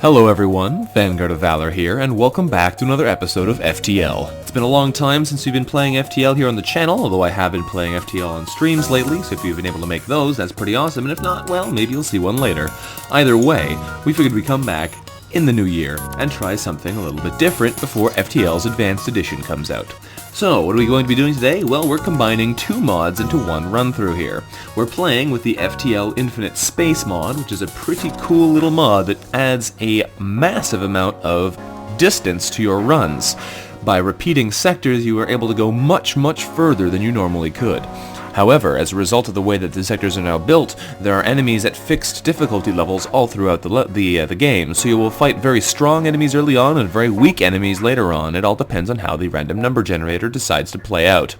Hello everyone, VanguardOfValor here, and welcome back to another episode of FTL. It's been a long time since we've been playing FTL here on the channel, although I have been playing FTL on streams lately, so if you've been able to make those, that's pretty awesome, and if not, well, maybe you'll see one later. Either way, we figured we'd come back in the new year and try something a little bit different before FTL's Advanced Edition comes out. So, what are we going to be doing today? Well, we're combining two mods into one run-through here. We're playing with the FTL Infinite Space mod, which is a pretty cool little mod that adds a massive amount of distance to your runs. By repeating sectors, you are able to go much, much further than you normally could. However, as a result of the way that the sectors are now built, there are enemies at fixed difficulty levels all throughout the game, so you will fight very strong enemies early on and very weak enemies later on. It all depends on how the random number generator decides to play out.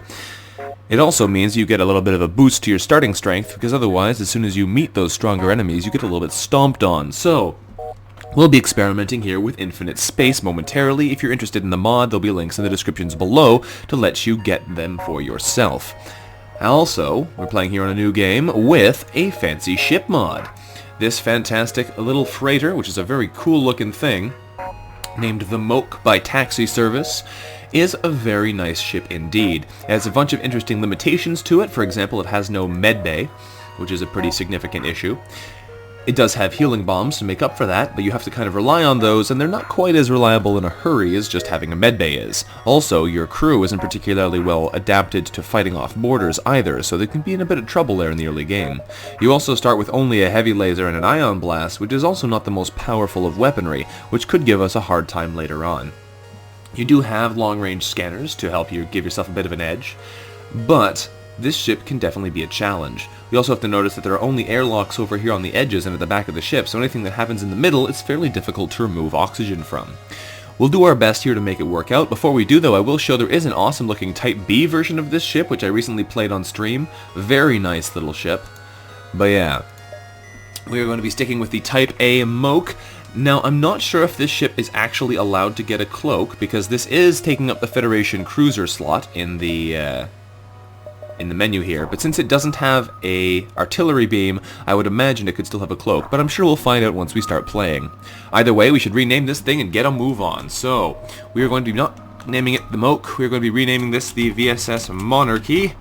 It also means you get a little bit of a boost to your starting strength, because otherwise, as soon as you meet those stronger enemies, you get a little bit stomped on. So, we'll be experimenting here with Infinite Space momentarily. If you're interested in the mod, there'll be links in the descriptions below to let you get them for yourself. Also, we're playing here on a new game with a fancy ship mod. This fantastic little freighter, which is a very cool looking thing, named the Moke by TaxiService, is a very nice ship indeed. It has a bunch of interesting limitations to it. For example, it has no medbay, which is a pretty significant issue. It does have healing bombs to make up for that, but you have to kind of rely on those, and they're not quite as reliable in a hurry as just having a medbay is. Also, your crew isn't particularly well adapted to fighting off borders either, so they can be in a bit of trouble there in the early game. You also start with only a heavy laser and an ion blast, which is also not the most powerful of weaponry, which could give us a hard time later on. You do have long-range scanners to help you give yourself a bit of an edge, but this ship can definitely be a challenge. We also have to notice that there are only airlocks over here on the edges and at the back of the ship, so anything that happens in the middle is fairly difficult to remove oxygen from. We'll do our best here to make it work out. Before we do though, I will show there is an awesome looking Type B version of this ship, which I recently played on stream. Very nice little ship. But yeah, we are going to be sticking with the Type A Moke. Now, I'm not sure if this ship is actually allowed to get a cloak, because this is taking up the Federation cruiser slot in the menu here, but since it doesn't have a artillery beam, I would imagine it could still have a cloak, but I'm sure we'll find out once we start playing. Either way, we should rename this thing and get a move on. So, we are going to be not naming it the Moke, we are going to be renaming this the VSS Monarchy.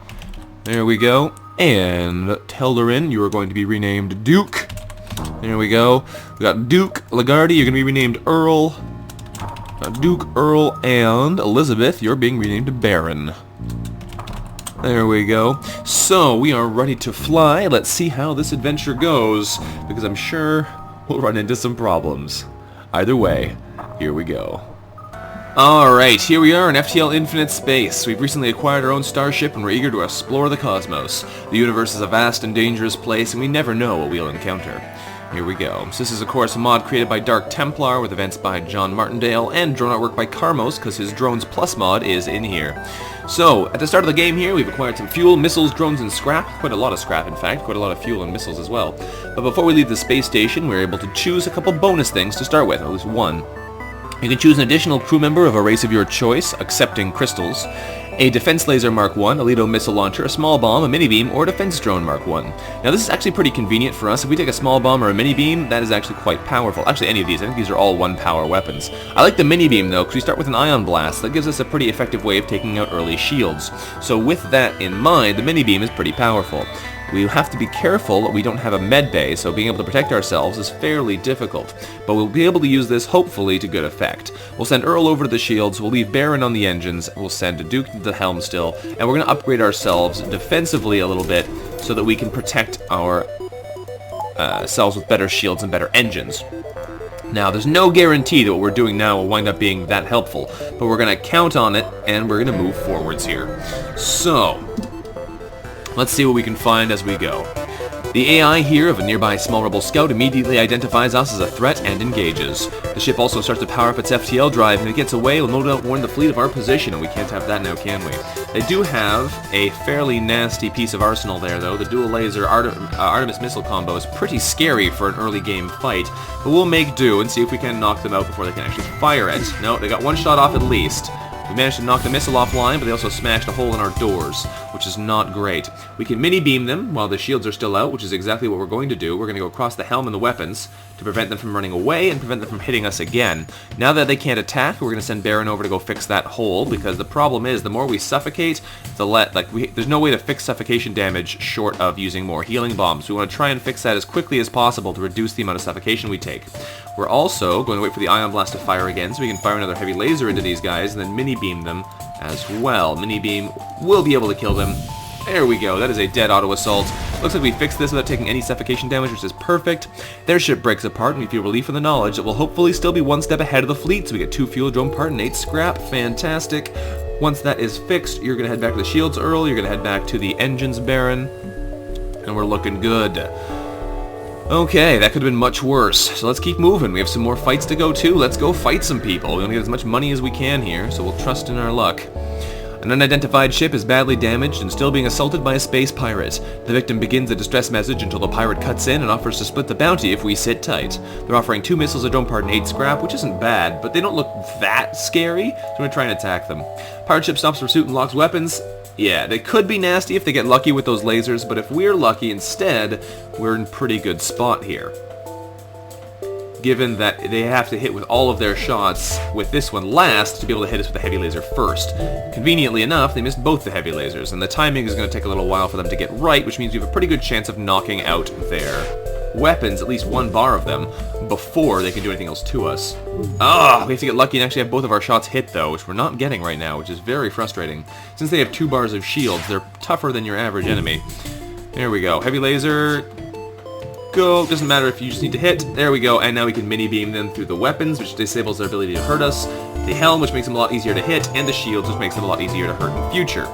There we go. And Teldarin, you are going to be renamed Duke. There we go. We got Duke Lagarde, you're going to be renamed Earl. Duke, Earl, and Elizabeth, you're being renamed Baron. There we go. So, we are ready to fly. Let's see how this adventure goes, because I'm sure we'll run into some problems. Either way, here we go. Alright, here we are in FTL Infinite Space. We've recently acquired our own starship and we're eager to explore the cosmos. The universe is a vast and dangerous place, and we never know what we'll encounter. Here we go. So this is, of course, a mod created by DrkTemplar with events by John Martindale and drone artwork by Carmos, because his Drones Plus mod is in here. So, at the start of the game here, we've acquired some fuel, missiles, drones, and scrap. Quite a lot of scrap, in fact. Quite a lot of fuel and missiles as well. But before we leave the space station, we're able to choose a couple bonus things to start with, at least one. You can choose an additional crew member of a race of your choice, accepting crystals, a defense laser Mark 1, a Lido missile launcher, a small bomb, a mini beam, or a defense drone Mark 1. Now this is actually pretty convenient for us. If we take a small bomb or a mini beam, that is actually quite powerful. Actually, any of these. I think these are all 1-power weapons. I like the mini beam though, because we start with an ion blast. That gives us a pretty effective way of taking out early shields. So with that in mind, the mini beam is pretty powerful. We have to be careful that we don't have a medbay, so being able to protect ourselves is fairly difficult. But we'll be able to use this, hopefully, to good effect. We'll send Earl over to the shields, we'll leave Baron on the engines, we'll send Duke to the helm still, and we're going to upgrade ourselves defensively a little bit so that we can protect our selves with better shields and better engines. Now, there's no guarantee that what we're doing now will wind up being that helpful, but we're going to count on it, and we're going to move forwards here. So, let's see what we can find as we go. The AI here of a nearby small rebel scout immediately identifies us as a threat and engages. The ship also starts to power up its FTL drive, and if it gets away, will no doubt warn the fleet of our position, and we can't have that now, can we? They do have a fairly nasty piece of arsenal there, though. The dual laser Artemis missile combo is pretty scary for an early game fight, but we'll make do and see if we can knock them out before they can actually fire it. No, they got one shot off at least. We managed to knock the missile offline, but they also smashed a hole in our doors, which is not great. We can mini-beam them while the shields are still out, which is exactly what we're going to do. We're going to go across the helm and the weapons to prevent them from running away and prevent them from hitting us again. Now that they can't attack, we're going to send Baron over to go fix that hole, because the problem is the more we suffocate, there's no way to fix suffocation damage short of using more healing bombs. We want to try and fix that as quickly as possible to reduce the amount of suffocation we take. We're also going to wait for the Ion Blast to fire again so we can fire another heavy laser into these guys and then mini beam them as well. Mini beam will be able to kill them. There we go, that is a dead auto assault. Looks like we fixed this without taking any suffocation damage, which is perfect. Their ship breaks apart, and we feel relief in the knowledge that we'll hopefully still be one step ahead of the fleet, so we get 2 fuel drone part and 8 scrap. Fantastic. Once that is fixed, you're going to head back to the shields, Earl. You're going to head back to the engines, Baron. And we're looking good. Okay, that could have been much worse. So let's keep moving. We have some more fights to go to. Let's go fight some people. We want to get as much money as we can here, so we'll trust in our luck. An unidentified ship is badly damaged and still being assaulted by a space pirate. The victim begins a distress message until the pirate cuts in and offers to split the bounty if we sit tight. They're offering 2 missiles, a drone part, and 8 scrap, which isn't bad, but they don't look that scary, so we're going to try and attack them. Pirate ship stops pursuit and locks weapons. Yeah, they could be nasty if they get lucky with those lasers, but if we're lucky instead, we're in pretty good spot here. Given that they have to hit with all of their shots with this one last to be able to hit us with the heavy laser first. Conveniently enough, they missed both the heavy lasers, and the timing is going to take a little while for them to get right, which means we have a pretty good chance of knocking out their weapons, at least 1 bar of them, before they can do anything else to us. Ah, we have to get lucky and actually have both of our shots hit, though, which we're not getting right now, which is very frustrating. Since they have 2 bars of shields, they're tougher than your average enemy. There we go. Heavy laser... go. Doesn't matter if you just need to hit. There we go. And now we can mini beam them through the weapons, which disables their ability to hurt us. The helm, which makes them a lot easier to hit, and the shields, which makes them a lot easier to hurt in future.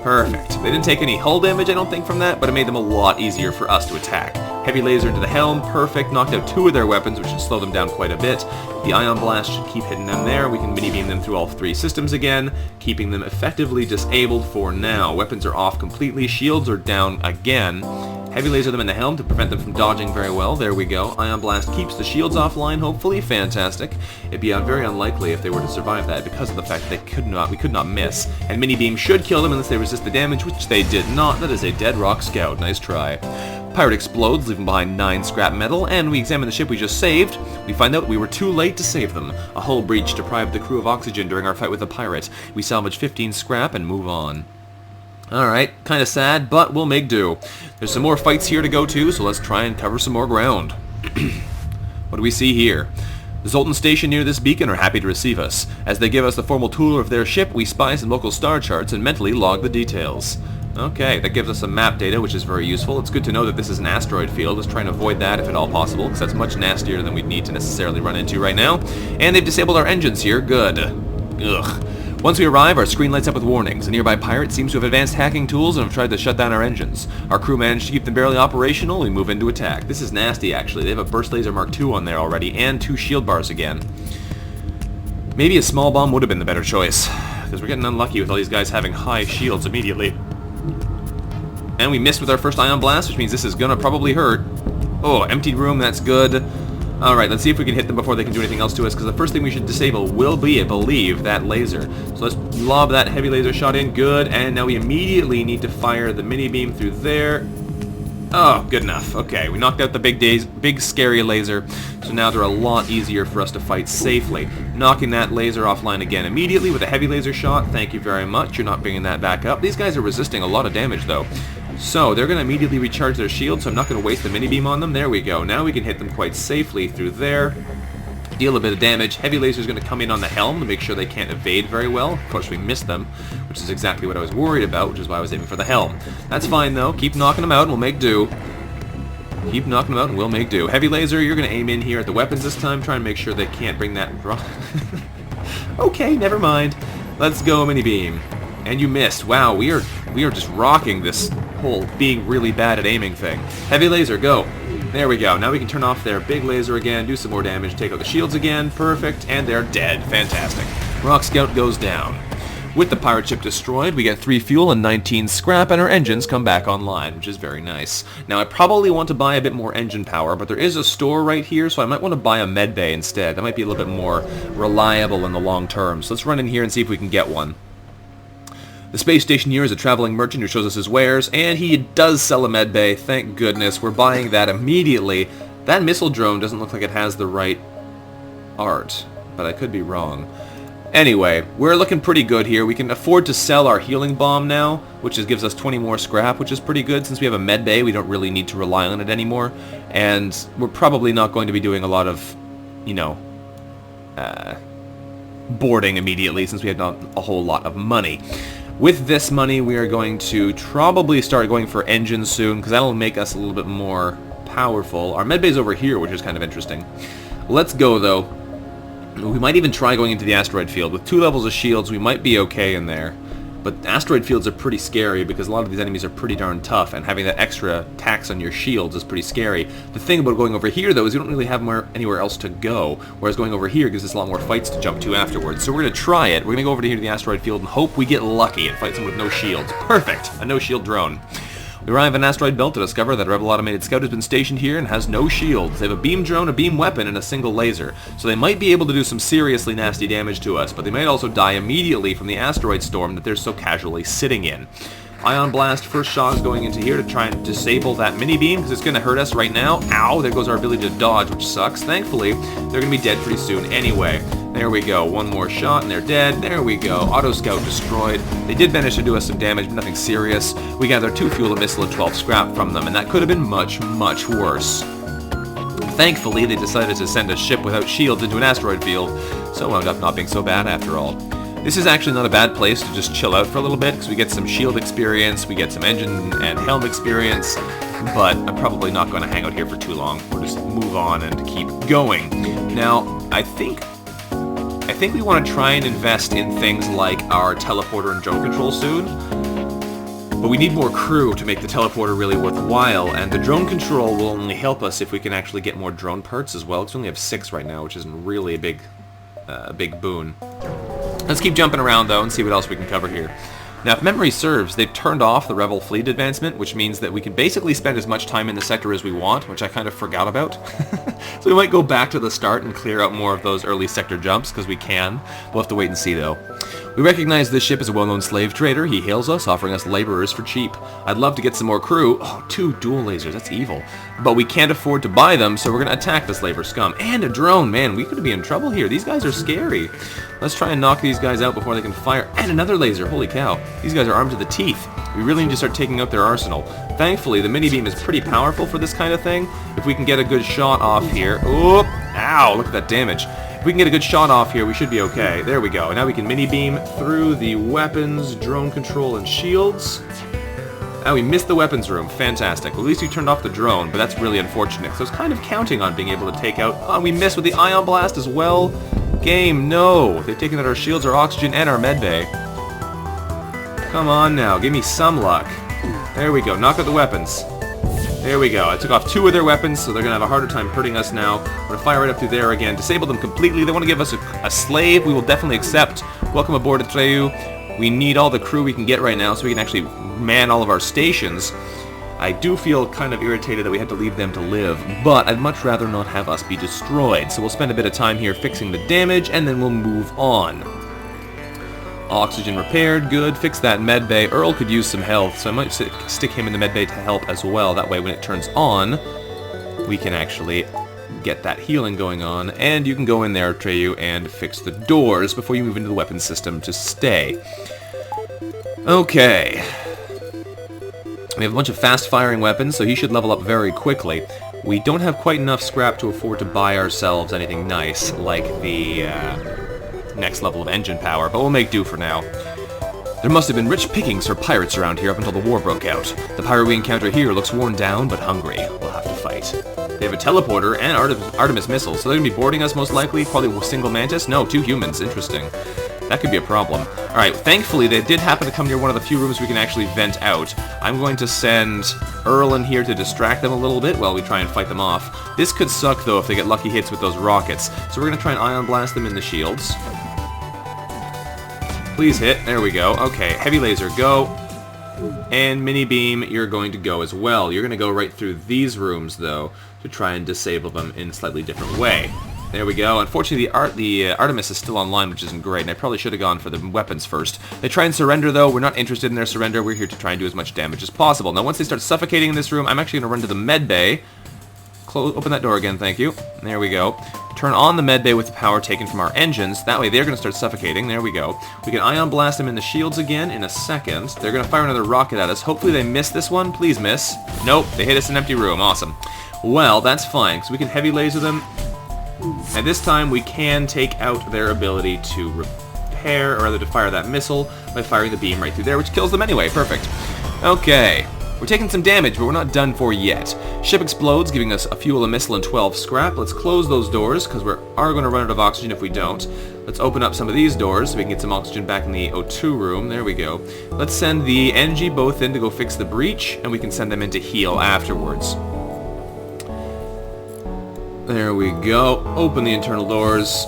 Perfect. They didn't take any hull damage, I don't think, from that, but it made them a lot easier for us to attack. Heavy laser into the helm, perfect. Knocked out 2 of their weapons, which should slow them down quite a bit. The Ion Blast should keep hitting them there. We can mini beam them through all 3 systems again, keeping them effectively disabled for now. Weapons are off completely. Shields are down again. Heavy laser them in the helm to prevent them from dodging very well. There we go. Ion Blast keeps the shields offline, hopefully. Fantastic. It'd be very unlikely if they were to survive that because of the fact that we could not miss. And Mini Beam should kill them unless they resist the damage, which they did not. That is a dead rock scout. Nice try. Pirate explodes, leaving behind 9 scrap metal, and we examine the ship we just saved. We find out we were too late to save them. A hull breach deprived the crew of oxygen during our fight with the pirate. We salvage 15 scrap and move on. Alright, kinda sad, but we'll make do. There's some more fights here to go to, so let's try and cover some more ground. What do we see here? The Zoltan station near this beacon are happy to receive us. As they give us the formal tour of their ship, we spy some local star charts and mentally log the details. Okay, that gives us some map data, which is very useful. It's good to know that this is an asteroid field. Let's try and avoid that if at all possible, because that's much nastier than we'd need to necessarily run into right now. And they've disabled our engines here. Good. Ugh. Once we arrive, our screen lights up with warnings. A nearby pirate seems to have advanced hacking tools and have tried to shut down our engines. Our crew managed to keep them barely operational. We move into attack. This is nasty, actually. They have a Burst Laser Mark II on there already, and 2 shield bars again. Maybe a small bomb would have been the better choice, because we're getting unlucky with all these guys having high shields immediately. And we missed with our first Ion Blast, which means this is gonna probably hurt. Oh, empty room, that's good. Alright, let's see if we can hit them before they can do anything else to us, because the first thing we should disable will be, I believe, that laser. So let's lob that heavy laser shot in. Good. And now we immediately need to fire the mini beam through there. Oh, good enough. Okay, we knocked out the big scary laser, so now they're a lot easier for us to fight safely. Knocking that laser offline again immediately with a heavy laser shot. Thank you very much. You're not bringing that back up. These guys are resisting a lot of damage, though. So, they're going to immediately recharge their shield, so I'm not going to waste the mini-beam on them. There we go. Now we can hit them quite safely through there. Deal a bit of damage. Heavy laser is going to come in on the helm to make sure they can't evade very well. Of course, we missed them, which is exactly what I was worried about, which is why I was aiming for the helm. That's fine, though. Keep knocking them out, and we'll make do. Keep knocking them out, and we'll make do. Heavy laser, you're going to aim in here at the weapons this time. Try and make sure they can't bring that... Okay, never mind. Let's go, mini-beam. And you missed. Wow, we are just rocking this whole being really bad at aiming thing. Heavy laser, go. There we go. Now we can turn off their big laser again, do some more damage, take out the shields again. Perfect. And they're dead. Fantastic. Rock Scout goes down. With the pirate ship destroyed, we get 3 fuel and 19 scrap, and our engines come back online, which is very nice. Now, I probably want to buy a bit more engine power, but there is a store right here, so I might want to buy a med bay instead. That might be a little bit more reliable in the long term. So let's run in here and see if we can get one. The space stationeer is a traveling merchant who shows us his wares, and he does sell a med bay. Thank goodness. We're buying that immediately. That missile drone doesn't look like it has the right art, but I could be wrong. Anyway, we're looking pretty good here. We can afford to sell our healing bomb now, which gives us 20 more scrap, which is pretty good. Since we have a med bay, we don't really need to rely on it anymore. And we're probably not going to be doing a lot of, you know, boarding immediately, since we have not a whole lot of money. With this money, we are going to probably start going for engines soon, because that'll make us a little bit more powerful. Our med bay's over here, which is kind of interesting. Let's go, though. We might even try going into the asteroid field. With 2 levels of shields, we might be okay in there. But asteroid fields are pretty scary because a lot of these enemies are pretty darn tough, and having that extra tax on your shields is pretty scary. The thing about going over here, though, is you don't really have anywhere else to go, whereas going over here gives us a lot more fights to jump to afterwards. So we're going to try it. We're going to go over to here to the asteroid field and hope we get lucky and fight someone with no shields. Perfect! A no-shield drone. We arrive at an asteroid belt to discover that a rebel automated scout has been stationed here and has no shields. They have a beam drone, a beam weapon, and a single laser, so they might be able to do some seriously nasty damage to us, but they might also die immediately from the asteroid storm that they're so casually sitting in. Ion Blast, first shot is going into here to try and disable that mini-beam, because it's going to hurt us right now. Ow, there goes our ability to dodge, which sucks. Thankfully, they're going to be dead pretty soon anyway. There we go, one more shot and they're dead. There we go, Auto Scout destroyed. They did manage to do us some damage, but nothing serious. We gathered 2 fuel, a missile, and 12 scrap from them, and that could have been much, much worse. Thankfully, they decided to send a ship without shields into an asteroid field, so it wound up not being so bad after all. This is actually not a bad place to just chill out for a little bit, because we get some shield experience, we get some engine and helm experience, but I'm probably not going to hang out here for too long. We'll just move on and keep going. Now, I think we want to try and invest in things like our teleporter and drone control soon, but we need more crew to make the teleporter really worthwhile, and the drone control will only help us if we can actually get more drone parts as well, because we only have 6 right now, which isn't really a big boon. Let's keep jumping around, though, and see what else we can cover here. Now, if memory serves, they've turned off the Rebel fleet advancement, which means that we can basically spend as much time in the sector as we want, which I kind of forgot about. So we might go back to the start and clear out more of those early sector jumps, because we can. We'll have to wait and see, though. We recognize this ship as a well-known slave trader. He hails us, offering us laborers for cheap. I'd love to get some more crew. Oh, 2 dual lasers, that's evil. But we can't afford to buy them, so we're going to attack this labor scum. And a drone, man, we could be in trouble here. These guys are scary. Let's try and knock these guys out before they can fire. And another laser, holy cow. These guys are armed to the teeth. We really need to start taking out their arsenal. Thankfully, the mini-beam is pretty powerful for this kind of thing. If we can get a good shot off here... Oh, ow, look at that damage. If we can get a good shot off here, we should be okay. There we go. Now we can mini-beam through the weapons, drone control, and shields. Oh, we missed the weapons room. Fantastic. Well, at least we turned off the drone, but that's really unfortunate. So I was kind of counting on being able to take out... Oh, we missed with the Ion Blast as well. Game, no. They've taken out our shields, our oxygen, and our medbay. Come on now. Give me some luck. There we go. Knock out the weapons. There we go. I took off 2 of their weapons, so they're going to have a harder time hurting us now. We're going to fire right up through there again. Disable them completely. They want to give us a slave. We will definitely accept. Welcome aboard, Atreyu. We need all the crew we can get right now so we can actually man all of our stations. I do feel kind of irritated that we had to leave them to live, but I'd much rather not have us be destroyed. So we'll spend a bit of time here fixing the damage, and then we'll move on. Oxygen repaired, good. Fix that medbay. Earl could use some health, so I might stick him in the medbay to help as well. That way when it turns on, we can actually get that healing going on. And you can go in there, Atreyu, and fix the doors before you move into the weapons system to stay. Okay. We have a bunch of fast-firing weapons, so he should level up very quickly. We don't have quite enough scrap to afford to buy ourselves anything nice, like the next level of engine power, but we'll make do for now. There must have been rich pickings for pirates around here up until the war broke out. The pirate we encounter here looks worn down, but hungry. We'll have to fight. They have a teleporter and Artemis missiles, so they're going to be boarding us most likely. Probably with single mantis? No, 2 humans. Interesting. That could be a problem. Alright, thankfully they did happen to come near one of the few rooms we can actually vent out. I'm going to send Earl in here to distract them a little bit while we try and fight them off. This could suck, though, if they get lucky hits with those rockets. So we're going to try and ion blast them in the shields. Please hit. There we go. Okay, heavy laser, go. And mini beam, you're going to go as well. You're going to go right through these rooms, though, to try and disable them in a slightly different way. There we go. Unfortunately, the Artemis is still online, which isn't great, and I probably should have gone for the weapons first. They try and surrender, though. We're not interested in their surrender. We're here to try and do as much damage as possible. Now, once they start suffocating in this room, I'm actually going to run to the med bay, Open that door again, thank you. There we go. Turn on the medbay with the power taken from our engines. That way they're going to start suffocating. There we go. We can ion blast them in the shields again in a second. They're going to fire another rocket at us. Hopefully they miss this one. Please miss. Nope, they hit us in an empty room. Awesome. Well, that's fine, because we can heavy laser them. And this time we can take out their ability to repair, or rather to fire that missile by firing the beam right through there, which kills them anyway. Perfect. Okay. We're taking some damage, but we're not done for yet. Ship explodes, giving us a fuel, a missile, and 12 scrap. Let's close those doors, because we are going to run out of oxygen if we don't. Let's open up some of these doors so we can get some oxygen back in the O2 room. There we go. Let's send the NG both in to go fix the breach, and we can send them in to heal afterwards. There we go. Open the internal doors.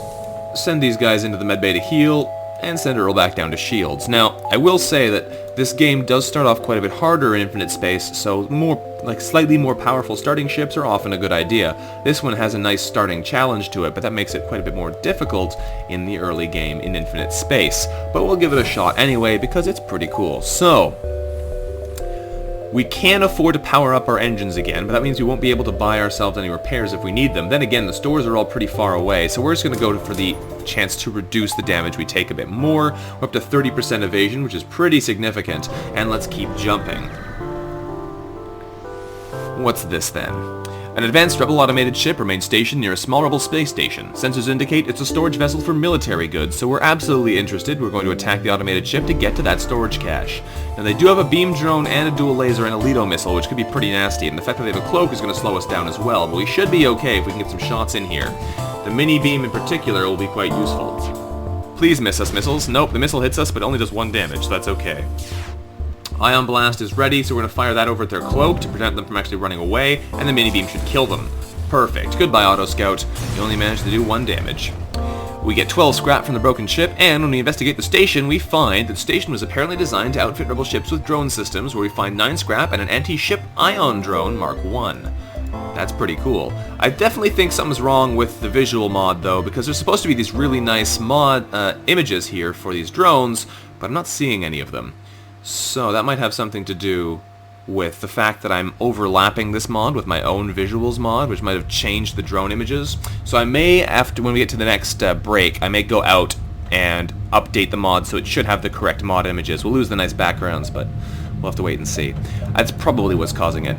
Send these guys into the medbay to heal, and send Earl back down to shields. Now, I will say that this game does start off quite a bit harder in infinite space, so slightly more powerful starting ships are often a good idea. This one has a nice starting challenge to it, but that makes it quite a bit more difficult in the early game in infinite space. But we'll give it a shot anyway, because it's pretty cool. So, we can afford to power up our engines again, but that means we won't be able to buy ourselves any repairs if we need them. Then again, the stores are all pretty far away, so we're just going to go for the chance to reduce the damage we take a bit more. We're up to 30% evasion, which is pretty significant, and let's keep jumping. What's this then? An advanced rebel automated ship remains stationed near a small rebel space station. Sensors indicate it's a storage vessel for military goods, so we're absolutely interested. We're going to attack the automated ship to get to that storage cache. Now they do have a beam drone and a dual laser and a Lido missile, which could be pretty nasty, and the fact that they have a cloak is going to slow us down as well, but we should be okay if we can get some shots in here. The mini beam in particular will be quite useful. Please miss us, missiles. Nope, the missile hits us, but only does 1 damage, so that's okay. Ion Blast is ready, so we're going to fire that over at their cloak to prevent them from actually running away, and the mini-beam should kill them. Perfect. Goodbye, Auto Scout. You only managed to do 1 damage. We get 12 scrap from the broken ship, and when we investigate the station, we find that the station was apparently designed to outfit rebel ships with drone systems, where we find 9 scrap and an anti-ship ion drone Mark 1. That's pretty cool. I definitely think something's wrong with the visual mod, though, because there's supposed to be these really nice mod images here for these drones, but I'm not seeing any of them. So that might have something to do with the fact that I'm overlapping this mod with my own visuals mod, which might have changed the drone images. So I may, after when we get to the next break, I may go out and update the mod so it should have the correct mod images. We'll lose the nice backgrounds, but we'll have to wait and see. That's probably what's causing it.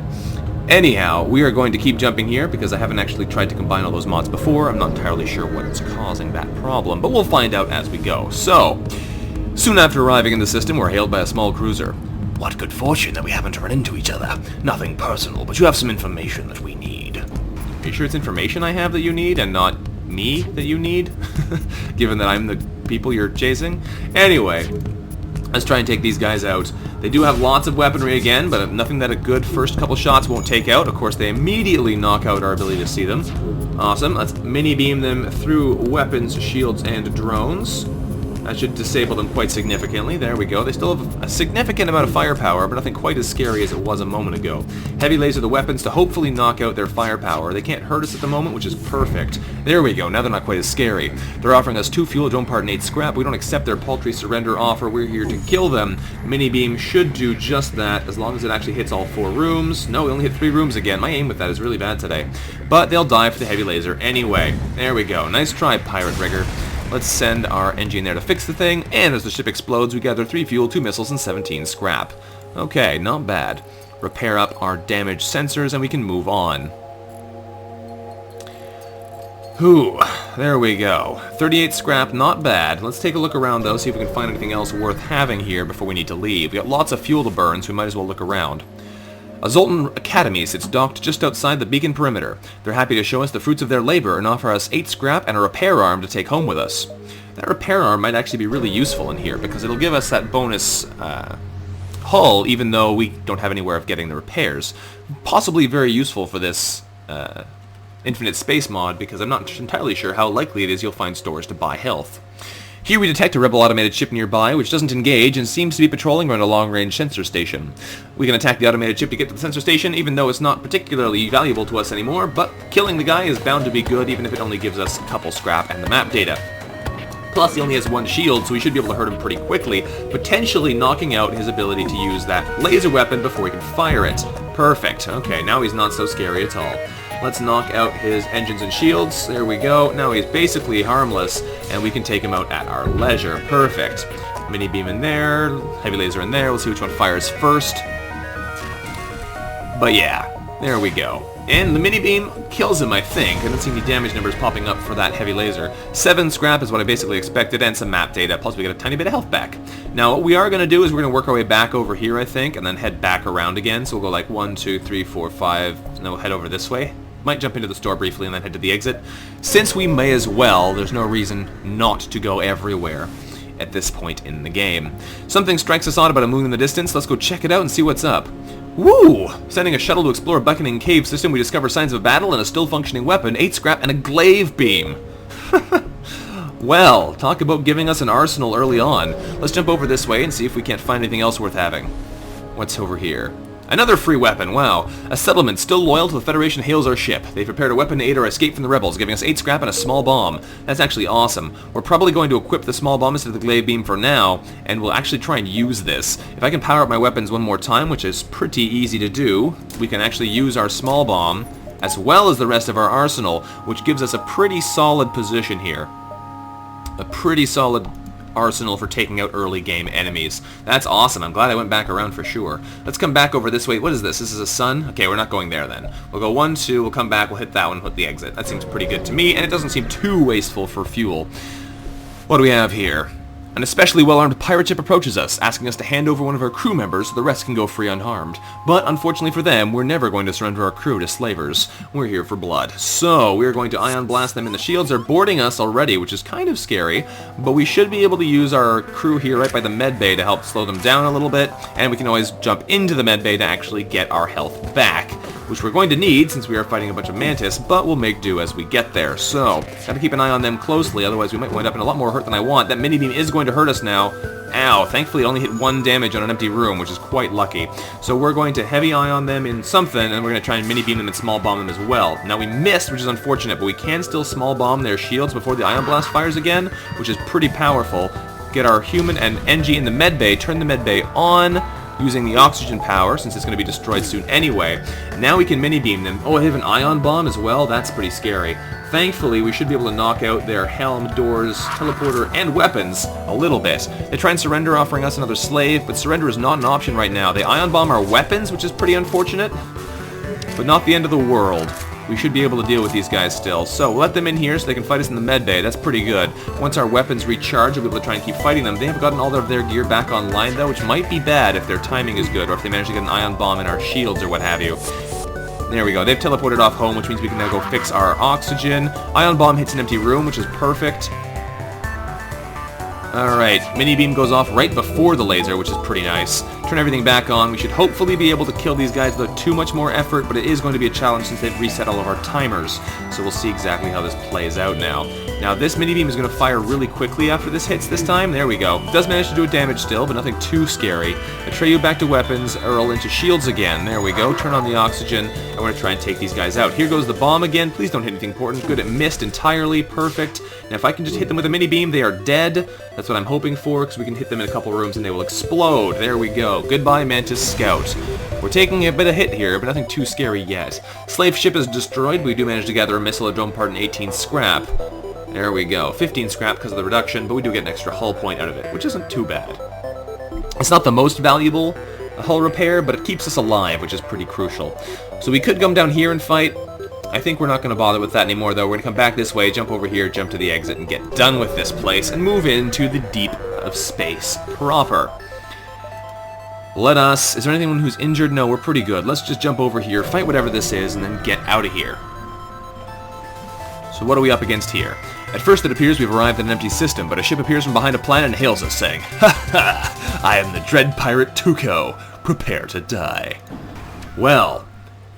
Anyhow, we are going to keep jumping here because I haven't actually tried to combine all those mods before. I'm not entirely sure what's causing that problem, but we'll find out as we go. So, soon after arriving in the system, we're hailed by a small cruiser. What good fortune that we haven't run into each other. Nothing personal, but you have some information that we need. Are you sure it's information I have that you need and not me that you need? Given that I'm the people you're chasing? Anyway, let's try and take these guys out. They do have lots of weaponry again, but nothing that a good first couple shots won't take out. Of course, they immediately knock out our ability to see them. Awesome. Let's mini-beam them through weapons, shields, and drones. That should disable them quite significantly. There we go. They still have a significant amount of firepower, but nothing quite as scary as it was a moment ago. Heavy laser the weapons to hopefully knock out their firepower. They can't hurt us at the moment, which is perfect. There we go. Now they're not quite as scary. They're offering us 2 fuel, drone part, and 8 scrap. We don't accept their paltry surrender offer. We're here to kill them. Mini-beam should do just that, as long as it actually hits all 4 rooms. No, we only hit 3 rooms again. My aim with that is really bad today. But they'll die for the heavy laser anyway. There we go. Nice try, Pirate Rigger. Let's send our engine there to fix the thing, and as the ship explodes, we gather 3 fuel, 2 missiles, and 17 scrap. Okay, not bad. Repair up our damaged sensors, and we can move on. Whew, there we go. 38 scrap, not bad. Let's take a look around, though, see if we can find anything else worth having here before we need to leave. We got lots of fuel to burn, so we might as well look around. A Zoltan Academy sits docked just outside the beacon perimeter. They're happy to show us the fruits of their labor and offer us 8 scrap and a repair arm to take home with us. That repair arm might actually be really useful in here because it'll give us that bonus hull even though we don't have anywhere of getting the repairs. Possibly very useful for this infinite space mod because I'm not entirely sure how likely it is you'll find stores to buy health. Here we detect a rebel automated ship nearby, which doesn't engage and seems to be patrolling around a long-range sensor station. We can attack the automated ship to get to the sensor station, even though it's not particularly valuable to us anymore, but killing the guy is bound to be good, even if it only gives us a couple scrap and the map data. Plus, he only has 1 shield, so we should be able to hurt him pretty quickly, potentially knocking out his ability to use that laser weapon before he can fire it. Perfect. Okay, now he's not so scary at all. Let's knock out his engines and shields. There we go. Now he's basically harmless, and we can take him out at our leisure. Perfect. Mini beam in there, heavy laser in there. We'll see which one fires first. But yeah, there we go. And the mini beam kills him, I think. I don't see any damage numbers popping up for that heavy laser. 7 scrap is what I basically expected, and some map data, plus we get a tiny bit of health back. Now, what we are going to do is we're going to work our way back over here, I think, and then head back around again. So we'll go like 1, 2, 3, 4, 5, and then we'll head over this way. Might jump into the store briefly and then head to the exit. Since we may as well, there's no reason not to go everywhere at this point in the game. Something strikes us odd about a moon in the distance. Let's go check it out and see what's up. Woo! Sending a shuttle to explore a beckoning cave system, we discover signs of a battle and a still functioning weapon, 8 scrap, and a glaive beam. Well, talk about giving us an arsenal early on. Let's jump over this way and see if we can't find anything else worth having. What's over here? Another free weapon, wow. A settlement still loyal to the Federation hails our ship. They've prepared a weapon to aid our escape from the rebels, giving us 8 scrap and a small bomb. That's actually awesome. We're probably going to equip the small bomb instead of the glaive beam for now, and we'll actually try and use this. If I can power up my weapons one more time, which is pretty easy to do, we can actually use our small bomb as well as the rest of our arsenal, which gives us a pretty solid position here. A pretty solid arsenal for taking out early game enemies. That's awesome. I'm glad I went back around for sure. Let's come back over this way. What is this? This is a sun? Okay, we're not going there then. We'll go 1, 2, we'll come back, we'll hit that one, hit the exit. That seems pretty good to me, and it doesn't seem too wasteful for fuel. What do we have here? An especially well-armed pirate ship approaches us, asking us to hand over one of our crew members so the rest can go free unharmed. But unfortunately for them, we're never going to surrender our crew to slavers. We're here for blood. So, we're going to ion blast them, and the shields are boarding us already, which is kind of scary, but we should be able to use our crew here right by the med bay to help slow them down a little bit, and we can always jump into the med bay to actually get our health back, which we're going to need since we are fighting a bunch of mantis, but we'll make do as we get there. So, gotta keep an eye on them closely, otherwise we might wind up in a lot more hurt than I want. That mini beam is going to hurt us now. Ow, thankfully it only hit 1 damage on an empty room, which is quite lucky. So we're going to heavy eye on them in something, and we're going to try and mini beam them and small bomb them as well. Now we missed, which is unfortunate, but we can still small bomb their shields before the ion blast fires again, which is pretty powerful. Get our human and NG in the med bay, turn the med bay on, using the oxygen power, since it's going to be destroyed soon anyway. Now we can mini-beam them. Oh, they have an ion bomb as well? That's pretty scary. Thankfully, we should be able to knock out their helm, doors, teleporter, and weapons a little bit. They try and surrender, offering us another slave, but surrender is not an option right now. They ion bomb our weapons, which is pretty unfortunate, but not the end of the world. We should be able to deal with these guys still. So, we'll let them in here so they can fight us in the med bay. That's pretty good. Once our weapons recharge, we'll be able to try and keep fighting them. They have gotten all of their gear back online, though, which might be bad if their timing is good, or if they manage to get an ion bomb in our shields or what have you. There we go. They've teleported off home, which means we can now go fix our oxygen. Ion bomb hits an empty room, which is perfect. Alright, mini beam goes off right before the laser, which is pretty nice. Turn everything back on. We should hopefully be able to kill these guys without too much more effort, but it is going to be a challenge since they've reset all of our timers. So we'll see exactly how this plays out now. Now this mini beam is going to fire really quickly after this hits this time. There we go. Does manage to do a damage still, but nothing too scary. Atreyu back to weapons, Earl into shields again. There we go. Turn on the oxygen. I want to try and take these guys out. Here goes the bomb again. Please don't hit anything important. Good, it missed entirely. Perfect. Now if I can just hit them with a mini beam, they are dead. That's what I'm hoping for, because we can hit them in a couple rooms and they will explode. There we go. Goodbye, Mantis Scout. We're taking a bit of hit here, but nothing too scary yet. Slave ship is destroyed. We do manage to gather a missile, a drone part, and 18 scrap. There we go. 15 scrap because of the reduction, but we do get an extra hull point out of it, which isn't too bad. It's not the most valuable hull repair, but it keeps us alive, which is pretty crucial. So we could come down here and fight. I think we're not going to bother with that anymore, though. We're going to come back this way, jump over here, jump to the exit, and get done with this place, and move into the deep of space proper. Let us... Is there anyone who's injured? No, we're pretty good. Let's just jump over here, fight whatever this is, and then get out of here. So what are we up against here? At first it appears we've arrived at an empty system, but a ship appears from behind a planet and hails us, saying, "Ha ha! I am the dread pirate Tuco. Prepare to die." Well,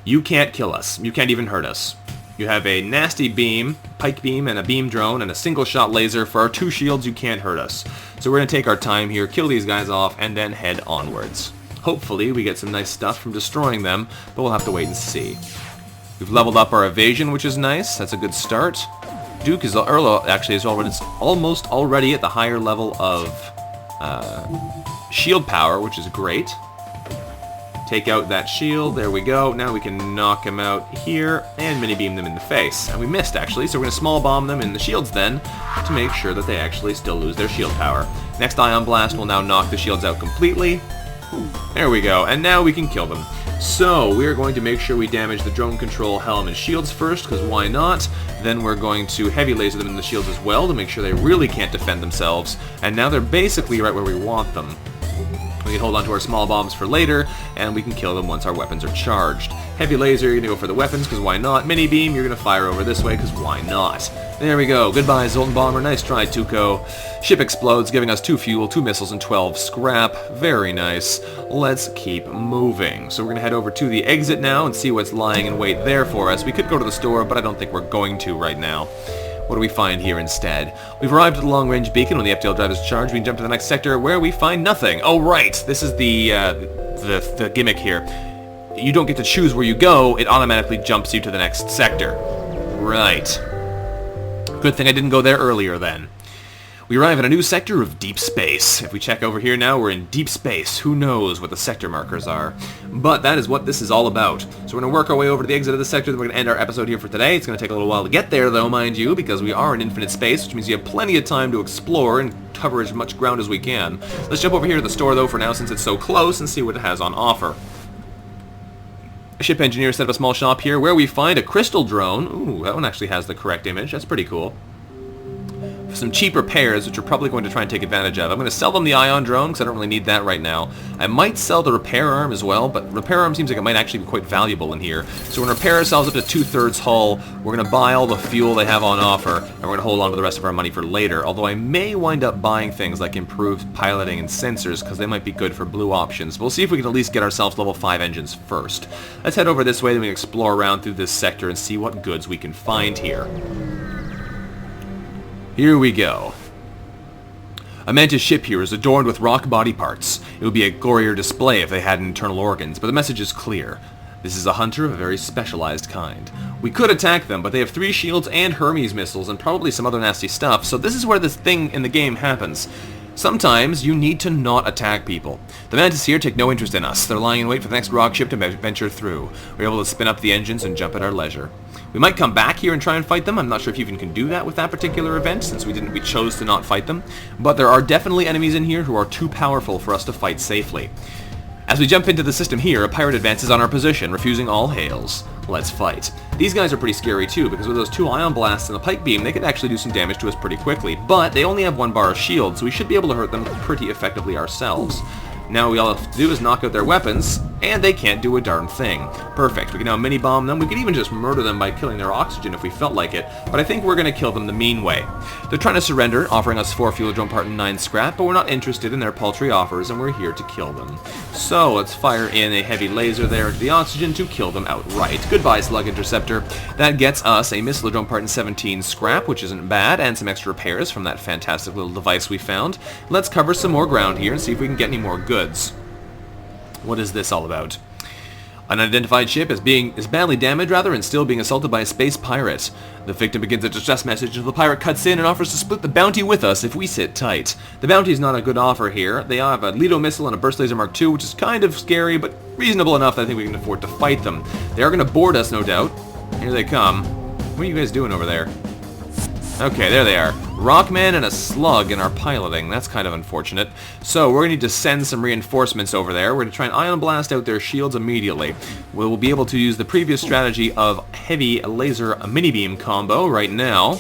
you can't kill us. You can't even hurt us. You have a nasty beam, pike beam, and a beam drone, and a single-shot laser. For our 2 shields, you can't hurt us. So we're going to take our time here, kill these guys off, and then head onwards. Hopefully we get some nice stuff from destroying them, but we'll have to wait and see. We've leveled up our evasion, which is nice. That's a good start. Duke is almost already at the higher level of shield power, which is great. Take out that shield. There we go. Now we can knock him out here and mini-beam them in the face. And we missed, actually, so we're going to small bomb them in the shields then to make sure that they actually still lose their shield power. Next Ion Blast will now knock the shields out completely. There we go. And now we can kill them. So, we're going to make sure we damage the drone control helm and shields first, because why not? Then we're going to heavy laser them in the shields as well to make sure they really can't defend themselves. And now they're basically right where we want them. We can hold on to our small bombs for later, and we can kill them once our weapons are charged. Heavy laser, you're going to go for the weapons, because why not? Mini beam, you're going to fire over this way, because why not? There we go. Goodbye, Zoltan Bomber. Nice try, Tuco. Ship explodes, giving us 2 fuel, 2 missiles, and 12 scrap. Very nice. Let's keep moving. So we're going to head over to the exit now and see what's lying in wait there for us. We could go to the store, but I don't think we're going to right now. What do we find here instead? We've arrived at the long-range beacon. When the FTL drive is charged, we can jump to the next sector where we find nothing. Oh, right. This is the gimmick here. You don't get to choose where you go. It automatically jumps you to the next sector. Right. Good thing I didn't go there earlier then. We arrive at a new sector of deep space. If we check over here now, we're in deep space. Who knows what the sector markers are? But that is what this is all about. So we're going to work our way over to the exit of the sector, then we're going to end our episode here for today. It's going to take a little while to get there, though, mind you, because we are in infinite space, which means you have plenty of time to explore and cover as much ground as we can. Let's jump over here to the store, though, for now, since it's so close, and see what it has on offer. A ship engineer set up a small shop here where we find a crystal drone. Ooh, that one actually has the correct image. That's pretty cool. Some cheap repairs, which we're probably going to try and take advantage of. I'm going to sell them the ion drone, because I don't really need that right now. I might sell the repair arm as well, but repair arm seems like it might actually be quite valuable in here. So we're going to repair ourselves up to 2/3 hull. We're going to buy all the fuel they have on offer, and we're going to hold on to the rest of our money for later. Although I may wind up buying things like improved piloting and sensors, because they might be good for blue options. We'll see if we can at least get ourselves level 5 engines first. Let's head over this way, then we can explore around through this sector and see what goods we can find here. Here we go. A Mantis ship here is adorned with rock body parts. It would be a gorier display if they had internal organs, but the message is clear. This is a hunter of a very specialized kind. We could attack them, but they have 3 shields and Hermes missiles and probably some other nasty stuff, so this is where this thing in the game happens. Sometimes you need to not attack people. The Mantis here take no interest in us. They're lying in wait for the next rock ship to venture through. We're able to spin up the engines and jump at our leisure. We might come back here and try and fight them. I'm not sure if you even can do that with that particular event, since we chose to not fight them. But there are definitely enemies in here who are too powerful for us to fight safely. As we jump into the system here, a pirate advances on our position, refusing all hails. Let's fight. These guys are pretty scary too, because with those 2 ion blasts and the pike beam, they could actually do some damage to us pretty quickly. But they only have 1 bar of shield, so we should be able to hurt them pretty effectively ourselves. Now all we have to do is knock out their weapons, and they can't do a darn thing. Perfect. We can now mini-bomb them. We could even just murder them by killing their oxygen if we felt like it, but I think we're going to kill them the mean way. They're trying to surrender, offering us 4 fuel drone part and 9 scrap, but we're not interested in their paltry offers, and we're here to kill them. So let's fire in a heavy laser there into the oxygen to kill them outright. Goodbye, Slug Interceptor. That gets us a missile drone part and 17 scrap, which isn't bad, and some extra repairs from that fantastic little device we found. Let's cover some more ground here and see if we can get any more goods. What is this all about? An unidentified ship is badly damaged, and still being assaulted by a space pirate. The victim begins a distress message until the pirate cuts in and offers to split the bounty with us if we sit tight. The bounty is not a good offer here. They have a Lido missile and a burst laser Mark II, which is kind of scary, but reasonable enough that I think we can afford to fight them. They are going to board us, no doubt. Here they come. What are you guys doing over there? Okay, there they are. Rockman and a slug in our piloting. That's kind of unfortunate. So we're going to need to send some reinforcements over there. We're going to try and ion blast out their shields immediately. We'll be able to use the previous strategy of heavy laser mini-beam combo right now.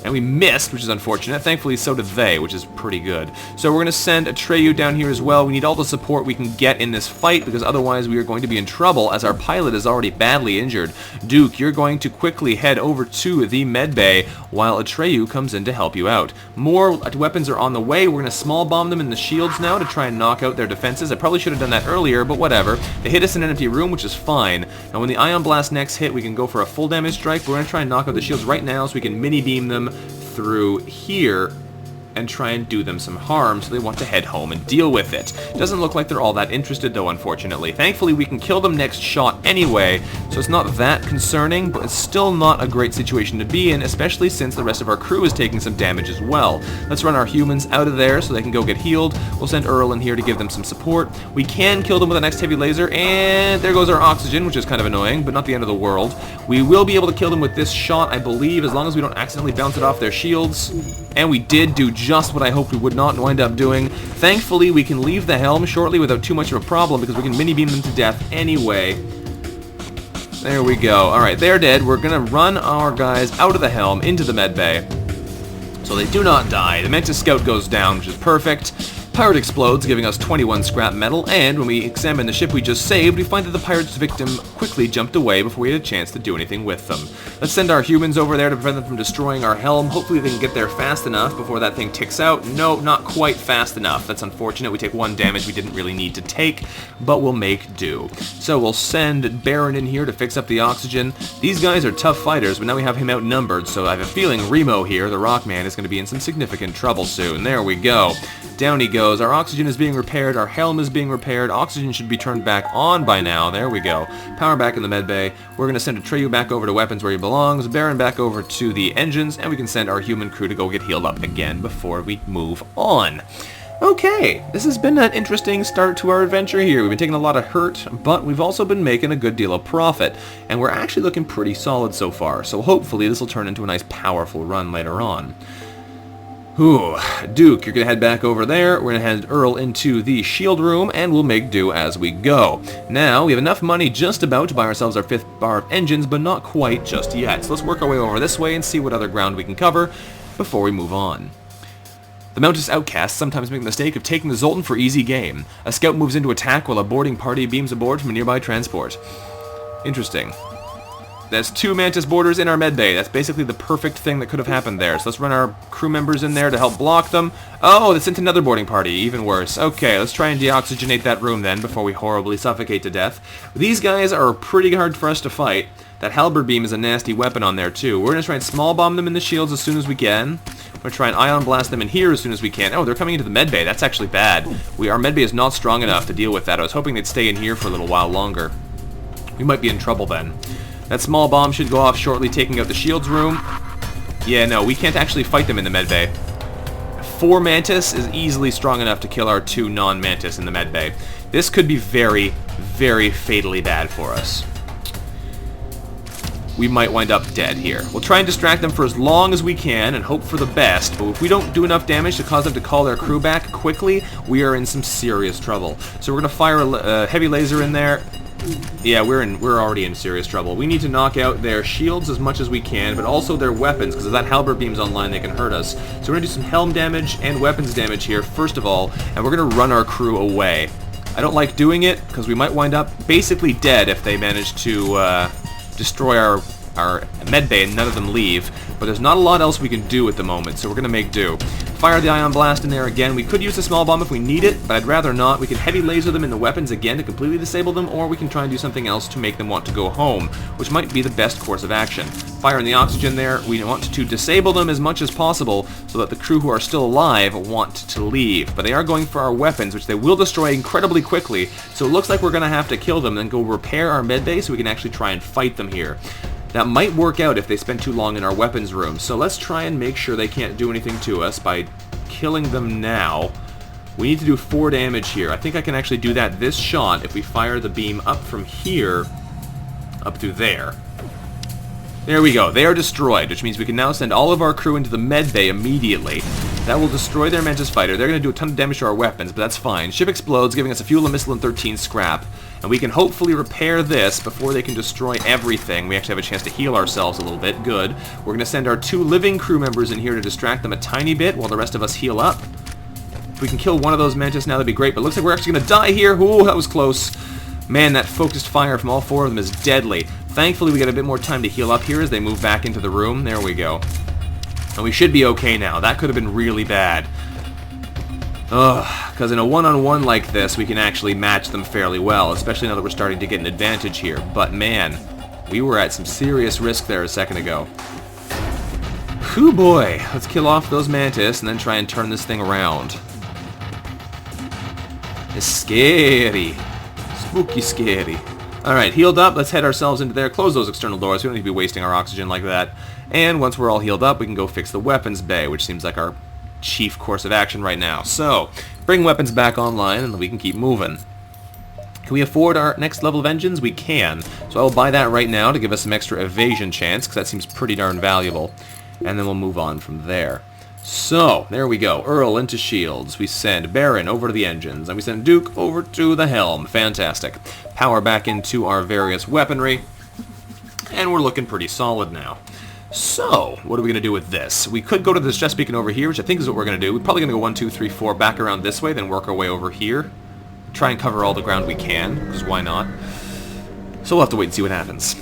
And we missed, which is unfortunate. Thankfully, so did they, which is pretty good. So we're going to send Atreyu down here as well. We need all the support we can get in this fight, because otherwise we are going to be in trouble, as our pilot is already badly injured. Duke, you're going to quickly head over to the med bay, while Atreyu comes in to help you out. More weapons are on the way. We're going to small bomb them in the shields now to try and knock out their defenses. I probably should have done that earlier, but whatever. They hit us in an empty room, which is fine. Now when the ion blast next hit, we can go for a full damage strike. We're going to try and knock out the shields right now so we can mini-beam them through here. and try and do them some harm, so they want to head home and deal with it. Doesn't look like they're all that interested though, unfortunately. Thankfully we can kill them next shot anyway, so it's not that concerning, but it's still not a great situation to be in, especially since the rest of our crew is taking some damage as well. Let's run our humans out of there so they can go get healed. We'll send Earl in here to give them some support. We can kill them with the next heavy laser, and there goes our oxygen, which is kind of annoying, but not the end of the world. We will be able to kill them with this shot, I believe, as long as we don't accidentally bounce it off their shields. And we did do just what I hoped we would not wind up doing. Thankfully, we can leave the helm shortly without too much of a problem because we can mini-beam them to death anyway. There we go. Alright, they're dead. We're going to run our guys out of the helm into the medbay so they do not die. The Mantis Scout goes down, which is perfect. Pirate explodes, giving us 21 scrap metal, and when we examine the ship we just saved, we find that the pirate's victim quickly jumped away before we had a chance to do anything with them. Let's send our humans over there to prevent them from destroying our helm. Hopefully they can get there fast enough before that thing ticks out. No, not quite fast enough. That's unfortunate. We take 1 damage we didn't really need to take, but we'll make do. So we'll send Baron in here to fix up the oxygen. These guys are tough fighters, but now we have him outnumbered, so I have a feeling Remo here, the Rockman, is going to be in some significant trouble soon. There we go. Down he goes. Our oxygen is being repaired. Our helm is being repaired. Oxygen should be turned back on by now. There we go. Power back in the medbay. We're going to send Atreyu back over to weapons where he belongs. Baron back over to the engines. And we can send our human crew to go get healed up again before we move on. Okay, this has been an interesting start to our adventure here. We've been taking a lot of hurt, but we've also been making a good deal of profit. And we're actually looking pretty solid so far. So hopefully this will turn into a nice powerful run later on. Ooh, Duke, you're going to head back over there. We're going to head Earl into the shield room, and we'll make do as we go. Now, we have enough money just about to buy ourselves our 5th bar of engines, but not quite just yet. So let's work our way over this way and see what other ground we can cover before we move on. The Mountis outcasts sometimes make the mistake of taking the Zoltan for easy game. A scout moves into attack while a boarding party beams aboard from a nearby transport. Interesting. There's 2 Mantis boarders in our medbay. That's basically the perfect thing that could have happened there. So let's run our crew members in there to help block them. Oh, they sent another boarding party. Even worse. Okay, let's try and deoxygenate that room then before we horribly suffocate to death. These guys are pretty hard for us to fight. That halberd beam is a nasty weapon on there too. We're going to try and small bomb them in the shields as soon as we can. We're going to try and ion blast them in here as soon as we can. Oh, they're coming into the medbay. That's actually bad. Our medbay is not strong enough to deal with that. I was hoping they'd stay in here for a little while longer. We might be in trouble then. That small bomb should go off shortly, taking out the shields room. Yeah, no, we can't actually fight them in the medbay. 4 Mantis is easily strong enough to kill our 2 non-Mantis in the medbay. This could be very, very fatally bad for us. We might wind up dead here. We'll try and distract them for as long as we can and hope for the best, but if we don't do enough damage to cause them to call their crew back quickly, we are in some serious trouble. So we're going to fire a heavy laser in there. Yeah, we're already in serious trouble. We need to knock out their shields as much as we can, but also their weapons, because if that halberd beam's online, they can hurt us. So we're going to do some helm damage and weapons damage here, first of all, and we're going to run our crew away. I don't like doing it, because we might wind up basically dead if they manage to destroy our medbay and none of them leave, but there's not a lot else we can do at the moment, so we're going to make do. Fire the ion blast in there again. We could use a small bomb if we need it, but I'd rather not. We could heavy laser them in the weapons again to completely disable them, or we can try and do something else to make them want to go home, which might be the best course of action. Fire in the oxygen there. We want to disable them as much as possible so that the crew who are still alive want to leave, but they are going for our weapons, which they will destroy incredibly quickly, so it looks like we're going to have to kill them and then go repair our medbay so we can actually try and fight them here. That might work out if they spend too long in our weapons room, so let's try and make sure they can't do anything to us by killing them now. We need to do 4 damage here. I think I can actually do that this shot if we fire the beam up from here up through there. There we go. They are destroyed, which means we can now send all of our crew into the medbay immediately. That will destroy their Mantis fighter. They're going to do a ton of damage to our weapons, but that's fine. Ship explodes, giving us a fuel, a missile, and 13 scrap. And we can hopefully repair this before they can destroy everything. We actually have a chance to heal ourselves a little bit. Good. We're going to send our 2 living crew members in here to distract them a tiny bit while the rest of us heal up. If we can kill one of those Mantis now, that'd be great. But it looks like we're actually going to die here. Ooh, that was close. Man, that focused fire from all 4 of them is deadly. Thankfully, we get a bit more time to heal up here as they move back into the room. There we go. And we should be okay now. That could have been really bad. Ugh, because in a one-on-one like this, we can actually match them fairly well, especially now that we're starting to get an advantage here. But man, we were at some serious risk there a second ago. Whew boy, let's kill off those mantis and then try and turn this thing around. It's scary. Spooky scary. Alright, healed up, let's head ourselves into there, close those external doors, we don't need to be wasting our oxygen like that. And once we're all healed up, we can go fix the weapons bay, which seems like our chief course of action right now. So, bring weapons back online and we can keep moving. Can we afford our next level of engines? We can. So I will buy that right now to give us some extra evasion chance, because that seems pretty darn valuable. And then we'll move on from there. So, there we go. Earl into shields. We send Baron over to the engines. And we send Duke over to the helm. Fantastic. Power back into our various weaponry. And we're looking pretty solid now. So, what are we going to do with this? We could go to this distress beacon over here, which I think is what we're going to do. We're probably going to go 1, 2, 3, 4 back around this way, then work our way over here. Try and cover all the ground we can, because why not? So we'll have to wait and see what happens.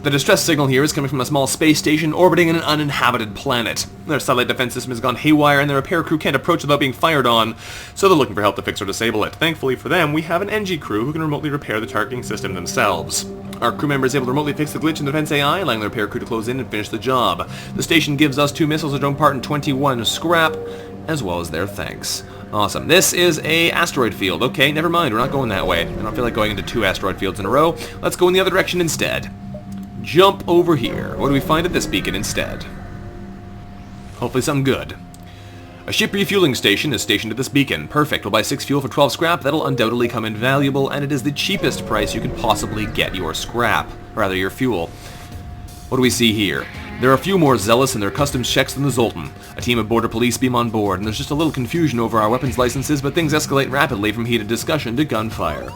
The distress signal here is coming from a small space station orbiting an uninhabited planet. Their satellite defense system has gone haywire and their repair crew can't approach without being fired on, so they're looking for help to fix or disable it. Thankfully for them, we have an NG crew who can remotely repair the targeting system themselves. Our crew member is able to remotely fix the glitch in the defense AI, allowing the repair crew to close in and finish the job. The station gives us 2 missiles, a drone part, and 21 scrap, as well as their thanks. Awesome. This is a asteroid field. Okay, never mind, we're not going that way. I don't feel like going into 2 asteroid fields in a row. Let's go in the other direction instead. Jump over here. What do we find at this beacon instead? Hopefully something good. A ship refueling station is stationed at this beacon. Perfect. We'll buy 6 fuel for 12 scrap. That'll undoubtedly come in valuable, and it is the cheapest price you can possibly get your scrap. Or rather, your fuel. What do we see here? There are a few more zealous in their customs checks than the Zoltan. A team of border police beam on board, and there's just a little confusion over our weapons licenses, but things escalate rapidly from heated discussion to gunfire.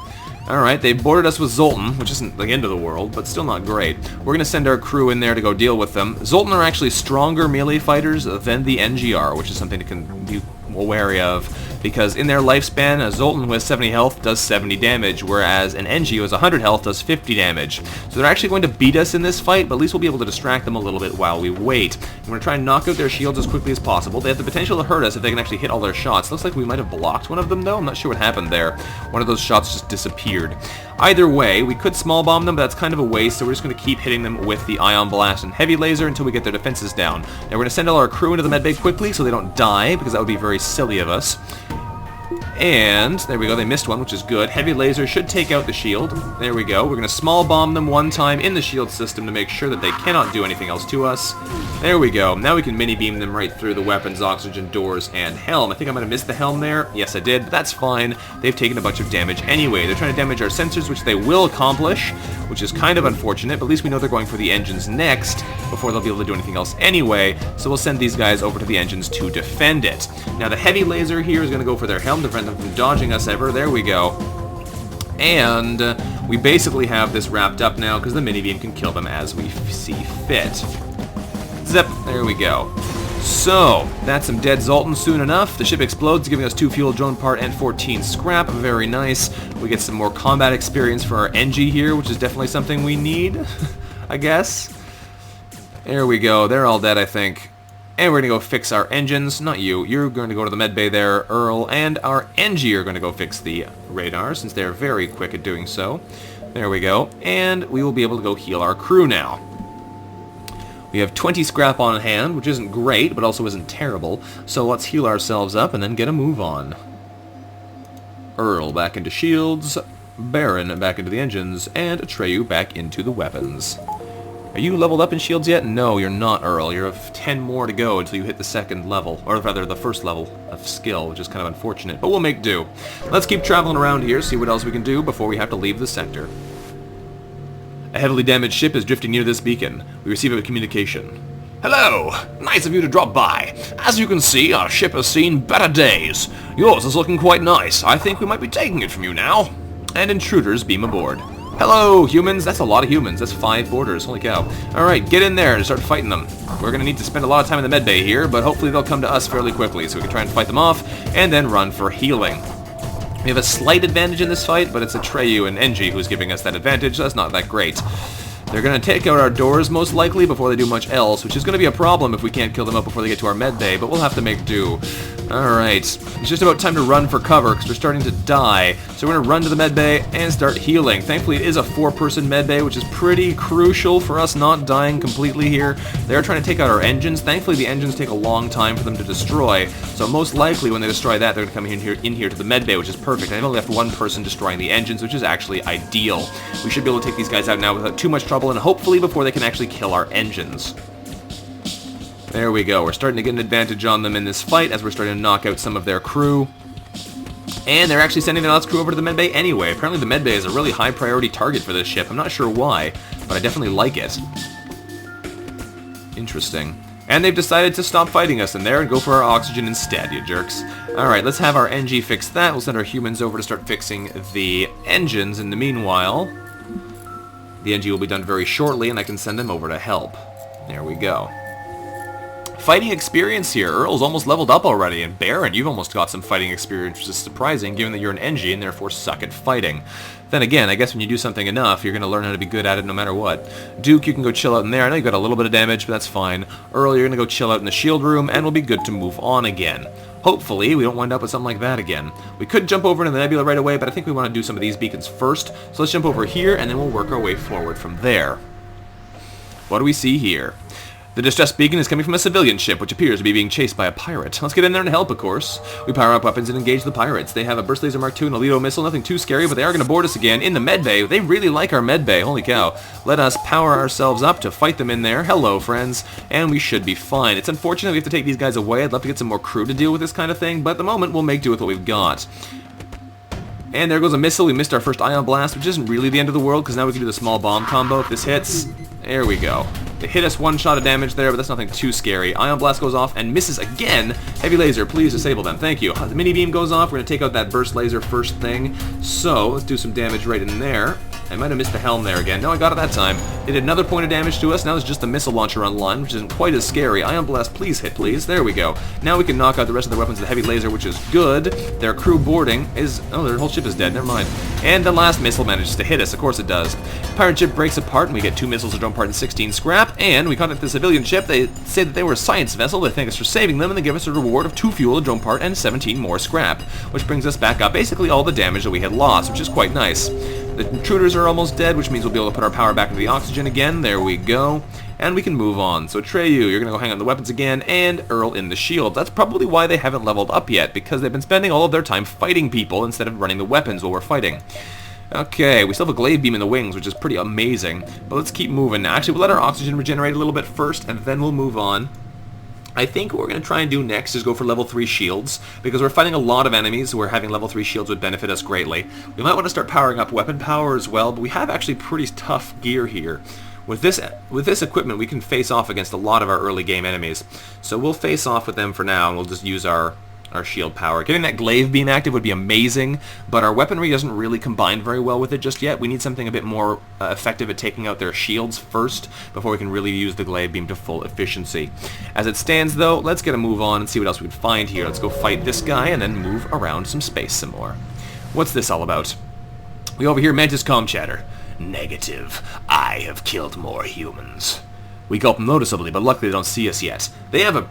Alright, they boarded us with Zoltan, which isn't the end of the world, but still not great. We're going to send our crew in there to go deal with them. Zoltan are actually stronger melee fighters than the NGR, which is something to be wary of, because in their lifespan, a Zoltan who has 70 health does 70 damage, whereas an NG who has 100 health does 50 damage. So they're actually going to beat us in this fight, but at least we'll be able to distract them a little bit while we wait. We're going to try and knock out their shields as quickly as possible. They have the potential to hurt us if they can actually hit all their shots. Looks like we might have blocked one of them, though. I'm not sure what happened there. One of those shots just disappeared. Either way, we could small bomb them, but that's kind of a waste, so we're just going to keep hitting them with the ion blast and heavy laser until we get their defenses down. Now we're going to send all our crew into the medbay quickly so they don't die, because that would be very silly of us. And there we go, they missed one, which is good. Heavy laser should take out the shield. There we go. We're going to small bomb them one time in the shield system to make sure that they cannot do anything else to us. There we go. Now we can mini beam them right through the weapons, oxygen, doors, and helm. I think I might have missed the helm there. Yes, I did, but that's fine. They've taken a bunch of damage anyway. They're trying to damage our sensors, which they will accomplish, which is kind of unfortunate, but at least we know they're going for the engines next before they'll be able to do anything else anyway, so we'll send these guys over to the engines to defend it. Now the heavy laser here is going to go for their helm to prevent them from dodging us ever. There we go. And we basically have this wrapped up now because the mini beam can kill them as we see fit. Zip, there we go. So, that's some dead Zoltan soon enough. The ship explodes, giving us 2 fuel, drone part, and 14 scrap. Very nice. We get some more combat experience for our NG here, which is definitely something we need, I guess. There we go. They're all dead, I think. And we're going to go fix our engines. Not you. You're going to go to the medbay there, Earl. And our NG are going to go fix the radar, since they're very quick at doing so. There we go. And we will be able to go heal our crew now. We have 20 scrap on hand, which isn't great, but also isn't terrible. So let's heal ourselves up and then get a move on. Earl back into shields, Baron back into the engines, and Atreyu back into the weapons. Are you leveled up in shields yet? No, you're not, Earl. You have 10 more to go until you hit the second level, or rather the first level of skill, which is kind of unfortunate, but we'll make do. Let's keep traveling around here, see what else we can do before we have to leave the sector. A heavily damaged ship is drifting near this beacon. We receive a communication. Hello! Nice of you to drop by. As you can see, our ship has seen better days. Yours is looking quite nice. I think we might be taking it from you now. And intruders beam aboard. Hello, humans! That's a lot of humans. That's 5 boarders. Holy cow. Alright, get in there and start fighting them. We're going to need to spend a lot of time in the medbay here, but hopefully they'll come to us fairly quickly so we can try and fight them off, and then run for healing. We have a slight advantage in this fight, but it's Atreyu and NG who's giving us that advantage, so that's not that great. They're going to take out our doors, most likely, before they do much else, which is going to be a problem if we can't kill them up before they get to our medbay, but we'll have to make do. Alright, it's just about time to run for cover because we're starting to die. So we're going to run to the medbay and start healing. Thankfully it is a 4-person medbay, which is pretty crucial for us not dying completely here. They're trying to take out our engines. Thankfully the engines take a long time for them to destroy. So most likely when they destroy that, they're going to come in here to the medbay, which is perfect. I've only left one person destroying the engines, which is actually ideal. We should be able to take these guys out now without too much trouble and hopefully before they can actually kill our engines. There we go. We're starting to get an advantage on them in this fight as we're starting to knock out some of their crew. And they're actually sending their last crew over to the medbay anyway. Apparently the medbay is a really high priority target for this ship. I'm not sure why, but I definitely like it. Interesting. And they've decided to stop fighting us in there and go for our oxygen instead, you jerks. Alright, let's have our NG fix that. We'll send our humans over to start fixing the engines in the meanwhile. The NG will be done very shortly, and I can send them over to help. There we go. Fighting experience here. Earl's almost leveled up already, and Baron, you've almost got some fighting experience, which is surprising given that you're an NG and therefore suck at fighting. Then again, I guess when you do something enough, you're going to learn how to be good at it no matter what. Duke, you can go chill out in there. I know you got a little bit of damage, but that's fine. Earl, you're going to go chill out in the shield room, and we'll be good to move on again. Hopefully, we don't wind up with something like that again. We could jump over into the nebula right away, but I think we want to do some of these beacons first. So let's jump over here, and then we'll work our way forward from there. What do we see here? The distress beacon is coming from a civilian ship, which appears to be being chased by a pirate. Let's get in there and help, of course. We power up weapons and engage the pirates. They have a burst laser Mark II and a Lido missile, nothing too scary, but they are going to board us again in the medbay. They really like our medbay, holy cow. Let us power ourselves up to fight them in there. Hello, friends. And we should be fine. It's unfortunate we have to take these guys away. I'd love to get some more crew to deal with this kind of thing, but at the moment we'll make do with what we've got. And there goes a missile. We missed our first ion blast, which isn't really the end of the world, because now we can do the small bomb combo if this hits. There we go. It hit us one shot of damage there, but that's nothing too scary. Ion Blast goes off and misses again. Heavy Laser, please disable them. Thank you. The Mini Beam goes off. We're going to take out that Burst Laser first thing. So, let's do some damage right in there. I might have missed the helm there again. No, I got it that time. It did another point of damage to us. Now there's just the missile launcher on line, which isn't quite as scary. Ion Blast, please hit, please. There we go. Now we can knock out the rest of their weapons with the Heavy Laser, which is good. Their crew boarding is... oh, their whole ship is dead. Never mind. And the last missile manages to hit us. Of course it does. Pirate ship breaks apart, and we get 2 missiles, a drone part, and 16 scrap. And we contact the civilian ship. They say that they were a science vessel. They thank us for saving them, and they give us a reward of 2 fuel, a drone part, and 17 more scrap, which brings us back up basically all the damage that we had lost, which is quite nice. The intruders are almost dead, which means we'll be able to put our power back into the oxygen again. There we go. And we can move on. So Treyu, you're going to go hang on the weapons again, and Earl in the shield. That's probably why they haven't leveled up yet, because they've been spending all of their time fighting people instead of running the weapons while we're fighting. Okay, we still have a glaive beam in the wings, which is pretty amazing. But let's keep moving now. Actually, we'll let our oxygen regenerate a little bit first, and then we'll move on. I think what we're going to try and do next is go for level 3 shields, because we're fighting a lot of enemies where having level 3 shields would benefit us greatly. We might want to start powering up weapon power as well, but we have actually pretty tough gear here. With this equipment, we can face off against a lot of our early game enemies. So we'll face off with them for now, and we'll just use our shield power. Getting that glaive beam active would be amazing, but our weaponry doesn't really combine very well with it just yet. We need something a bit more effective at taking out their shields first before we can really use the glaive beam to full efficiency. As it stands, though, let's get a move on and see what else we can find here. Let's go fight this guy and then move around some space some more. What's this all about? We overhear Mantis comm chatter. Negative. I have killed more humans. We gulp noticeably, but luckily they don't see us yet. They have a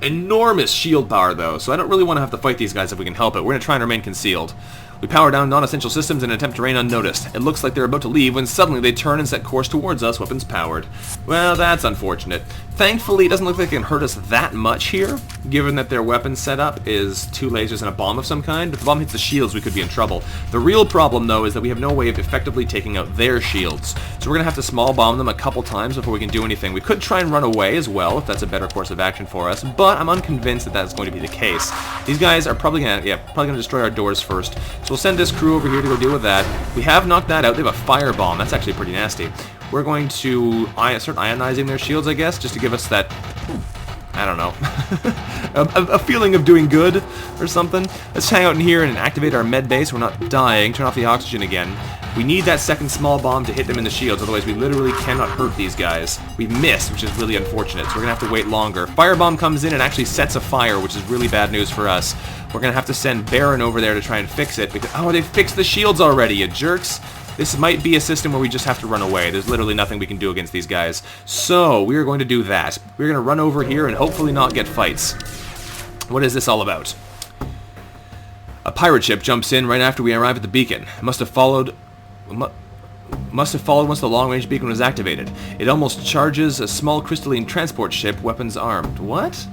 enormous shield power, though, so I don't really want to have to fight these guys if we can help it. We're going to try and remain concealed. We power down non-essential systems in an attempt to remain unnoticed. It looks like they're about to leave when suddenly they turn and set course towards us, weapons powered. Well, that's unfortunate. Thankfully, it doesn't look like they can hurt us that much here, given that their weapon setup is 2 lasers and a bomb of some kind. If the bomb hits the shields, we could be in trouble. The real problem, though, is that we have no way of effectively taking out their shields. So we're going to have to small bomb them a couple times before we can do anything. We could try and run away as well, if that's a better course of action for us, but I'm unconvinced that that's going to be the case. These guys are probably going to destroy our doors first. So we'll send this crew over here to go deal with that. We have knocked that out. They have a firebomb. That's actually pretty nasty. We're going to start ionizing their shields, I guess, just to give us that, I don't know, a feeling of doing good or something. Let's hang out in here and activate our med base. We're not dying. Turn off the oxygen again. We need that second small bomb to hit them in the shields, otherwise we literally cannot hurt these guys. We missed, which is really unfortunate, so we're going to have to wait longer. Firebomb comes in and actually sets a fire, which is really bad news for us. We're going to have to send Baron over there to try and fix it, because, oh, they fixed the shields already, you jerks! This might be a system where we just have to run away. There's literally nothing we can do against these guys. So, we are going to do that. We're going to run over here and hopefully not get fights. What is this all about? A pirate ship jumps in right after we arrive at the beacon. It must have followed once the long-range beacon was activated. It almost charges a small crystalline transport ship, weapons armed. What?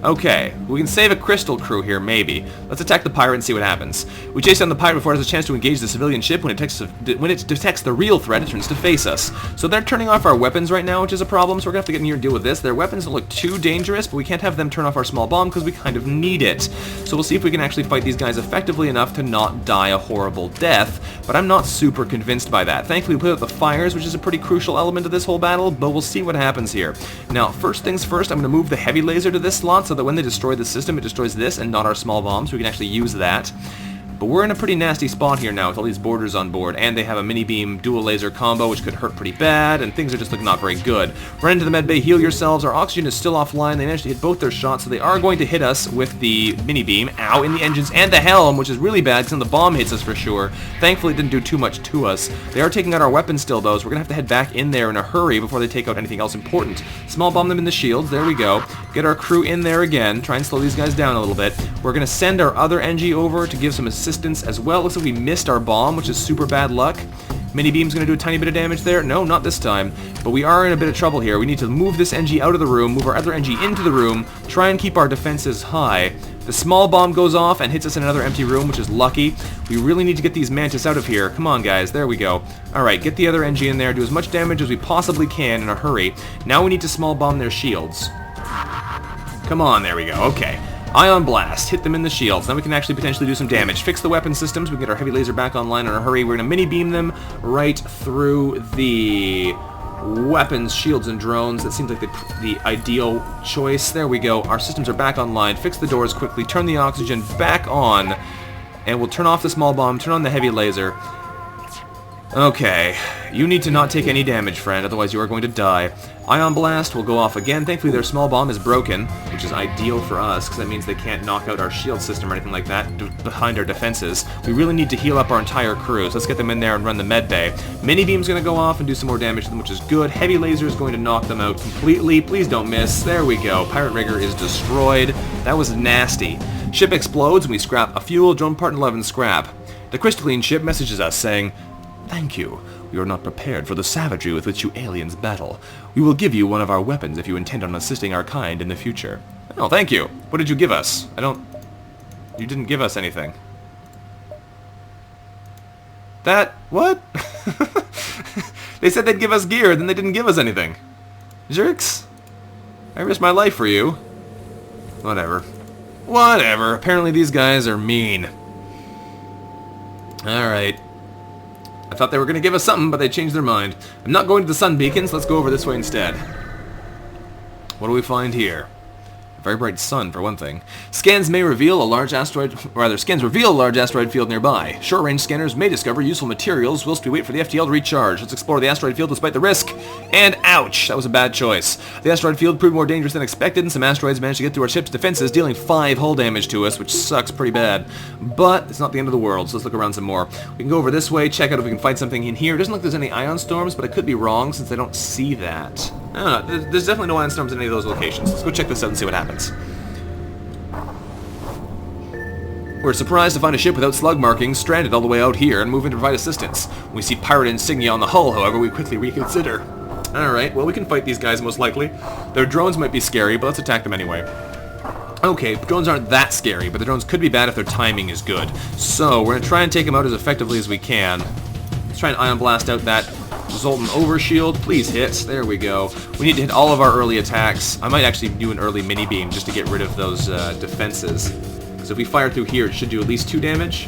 Okay, we can save a crystal crew here, maybe. Let's attack the pirate and see what happens. We chase down the pirate before it has a chance to engage the civilian ship. When it detects the real threat, it turns to face us. So they're turning off our weapons right now, which is a problem, so we're going to have to get in here and deal with this. Their weapons don't look too dangerous, but we can't have them turn off our small bomb because we kind of need it. So we'll see if we can actually fight these guys effectively enough to not die a horrible death, but I'm not super convinced by that. Thankfully, we put out the fires, which is a pretty crucial element of this whole battle, but we'll see what happens here. Now, first things first, I'm going to move the heavy laser to this slot so that when they destroy the system, it destroys this and not our small bomb, so we can actually use that. But we're in a pretty nasty spot here now with all these boarders on board, and they have a mini-beam dual laser combo, which could hurt pretty bad, and things are just looking not very good. Run into the med bay, heal yourselves. Our oxygen is still offline. They managed to hit both their shots, so they are going to hit us with the mini-beam. Ow, in the engines and the helm, which is really bad because then the bomb hits us for sure. Thankfully, it didn't do too much to us. They are taking out our weapons still, though, so we're going to have to head back in there in a hurry before they take out anything else important. Small bomb them in the shields. There we go. Get our crew in there again. Try and slow these guys down a little bit. We're going to send our other NG over to give some assistance as well. Looks like we missed our bomb, which is super bad luck. Mini-beam's going to do a tiny bit of damage there. No, not this time. But we are in a bit of trouble here. We need to move this NG out of the room, move our other NG into the room, try and keep our defenses high. The small bomb goes off and hits us in another empty room, which is lucky. We really need to get these Mantis out of here. Come on, guys. There we go. Alright, get the other NG in there. Do as much damage as we possibly can in a hurry. Now we need to small bomb their shields. Come on, there we go. Okay. Ion Blast, hit them in the shields. Now we can actually potentially do some damage. Fix the weapon systems. We can get our heavy laser back online in a hurry. We're going to mini-beam them right through the weapons, shields, and drones. That seems like the ideal choice. There we go. Our systems are back online. Fix the doors quickly. Turn the oxygen back on. And we'll turn off the small bomb. Turn on the heavy laser. Okay. You need to not take any damage, friend. Otherwise you are going to die. Ion Blast will go off again. Thankfully their small bomb is broken, which is ideal for us, because that means they can't knock out our shield system or anything like that behind our defenses. We really need to heal up our entire crew, so let's get them in there and run the med bay. Mini-beam's going to go off and do some more damage to them, which is good. Heavy laser is going to knock them out completely. Please don't miss. There we go. Pirate rigger is destroyed. That was nasty. Ship explodes and we scrap a fuel. Drone part 11 scrap. The crystalline ship messages us saying, "Thank you. We are not prepared for the savagery with which you aliens battle. We will give you one of our weapons if you intend on assisting our kind in the future." Oh, thank you. What did you give us? You didn't give us anything. What? They said they'd give us gear, then they didn't give us anything. Jerks. I risked my life for you. Whatever. Whatever. Apparently these guys are mean. Alright. I thought they were going to give us something, but they changed their mind. I'm not going to the sun beacons. Let's go over this way instead. What do we find here? A very bright sun, for one thing. Scans reveal a large asteroid field nearby. Short-range scanners may discover useful materials whilst we wait for the FTL to recharge. Let's explore the asteroid field despite the risk. And ouch! That was a bad choice. The asteroid field proved more dangerous than expected, and some asteroids managed to get through our ship's defenses, dealing 5 hull damage to us, which sucks pretty bad. But it's not the end of the world, so let's look around some more. We can go over this way, check out if we can find something in here. It doesn't look like there's any ion storms, but I could be wrong since I don't see that. There's definitely no ion storms in any of those locations. Let's go check this out and see what happens. We're surprised to find a ship without slug markings stranded all the way out here and moving to provide assistance. When we see pirate insignia on the hull, however, we quickly reconsider. Alright, well we can fight these guys most likely. Their drones might be scary, but let's attack them anyway. Okay, drones aren't that scary, but the drones could be bad if their timing is good. So, we're going to try and take them out as effectively as we can. Let's try and ion blast out that resultant overshield. Please hit. There we go. We need to hit all of our early attacks. I might actually do an early mini-beam just to get rid of those defenses. So if we fire through here, it should do at least 2 damage.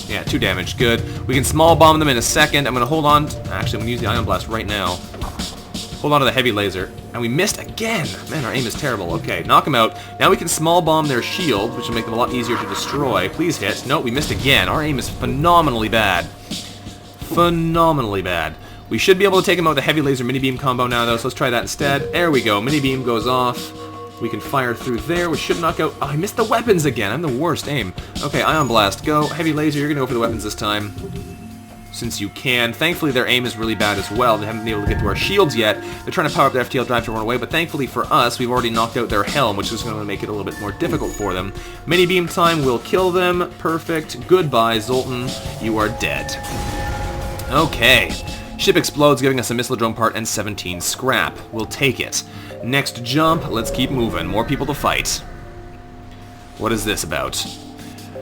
Yeah, 2 damage. Good. We can small bomb them in a second. I'm going to hold on. Actually, I'm going to use the ion blast right now. Hold on to the heavy laser. And we missed again. Man, our aim is terrible. Okay, knock them out. Now we can small bomb their shield, which will make them a lot easier to destroy. Please hit. No, we missed again. Our aim is phenomenally bad. Phenomenally bad. We should be able to take them out with the heavy laser mini-beam combo now, though, so let's try that instead. There we go. Mini-beam goes off. We can fire through there, which should knock out... Oh, I missed the weapons again. I'm the worst aim. Okay, ion blast, go. Heavy laser, you're going to go for the weapons this time. since you can. Thankfully, their aim is really bad as well. They haven't been able to get to our shields yet. They're trying to power up their FTL drive to run away, but thankfully for us, we've already knocked out their helm, which is going to make it a little bit more difficult for them. Mini beam time will kill them. Perfect. Goodbye, Zoltan. You are dead. Okay. Ship explodes, giving us a missile drone part and 17 scrap. We'll take it. Next jump. Let's keep moving. More people to fight. What is this about?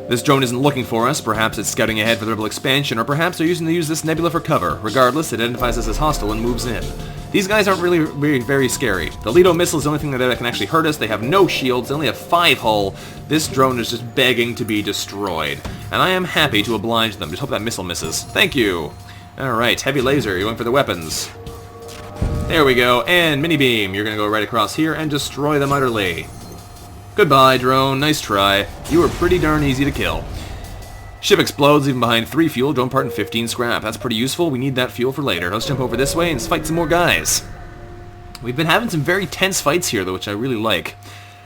This drone isn't looking for us. Perhaps it's scouting ahead for the rebel expansion, or perhaps they're using to use this nebula for cover. Regardless, it identifies us as hostile and moves in. These guys aren't really very scary. The Lido missile is the only thing that can actually hurt us. They have no shields. They only have 5 hull. This drone is just begging to be destroyed. And I am happy to oblige them. Just hope that missile misses. Thank you. Alright, heavy laser. You're going for the weapons. There we go. And mini beam. You're going to go right across here and destroy them utterly. Goodbye, drone. Nice try. You were pretty darn easy to kill. Ship explodes, even behind 3 fuel, drone part and 15 scrap. That's pretty useful. We need that fuel for later. Let's jump over this way and fight some more guys. We've been having some very tense fights here, though, which I really like.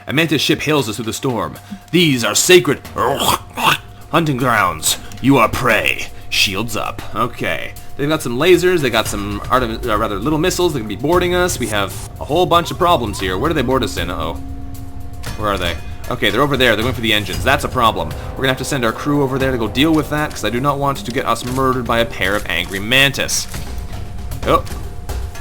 A Mantis ship hails us through the storm. These are sacred hunting grounds. You are prey. Shields up. Okay. They've got some lasers. They got some rather little missiles that can be boarding us. We have a whole bunch of problems here. Where do they board us in? Uh-oh. Where are they? Okay, they're over there. They're going for the engines. That's a problem. We're going to have to send our crew over there to go deal with that, because I do not want to get us murdered by a pair of angry mantis. Oh.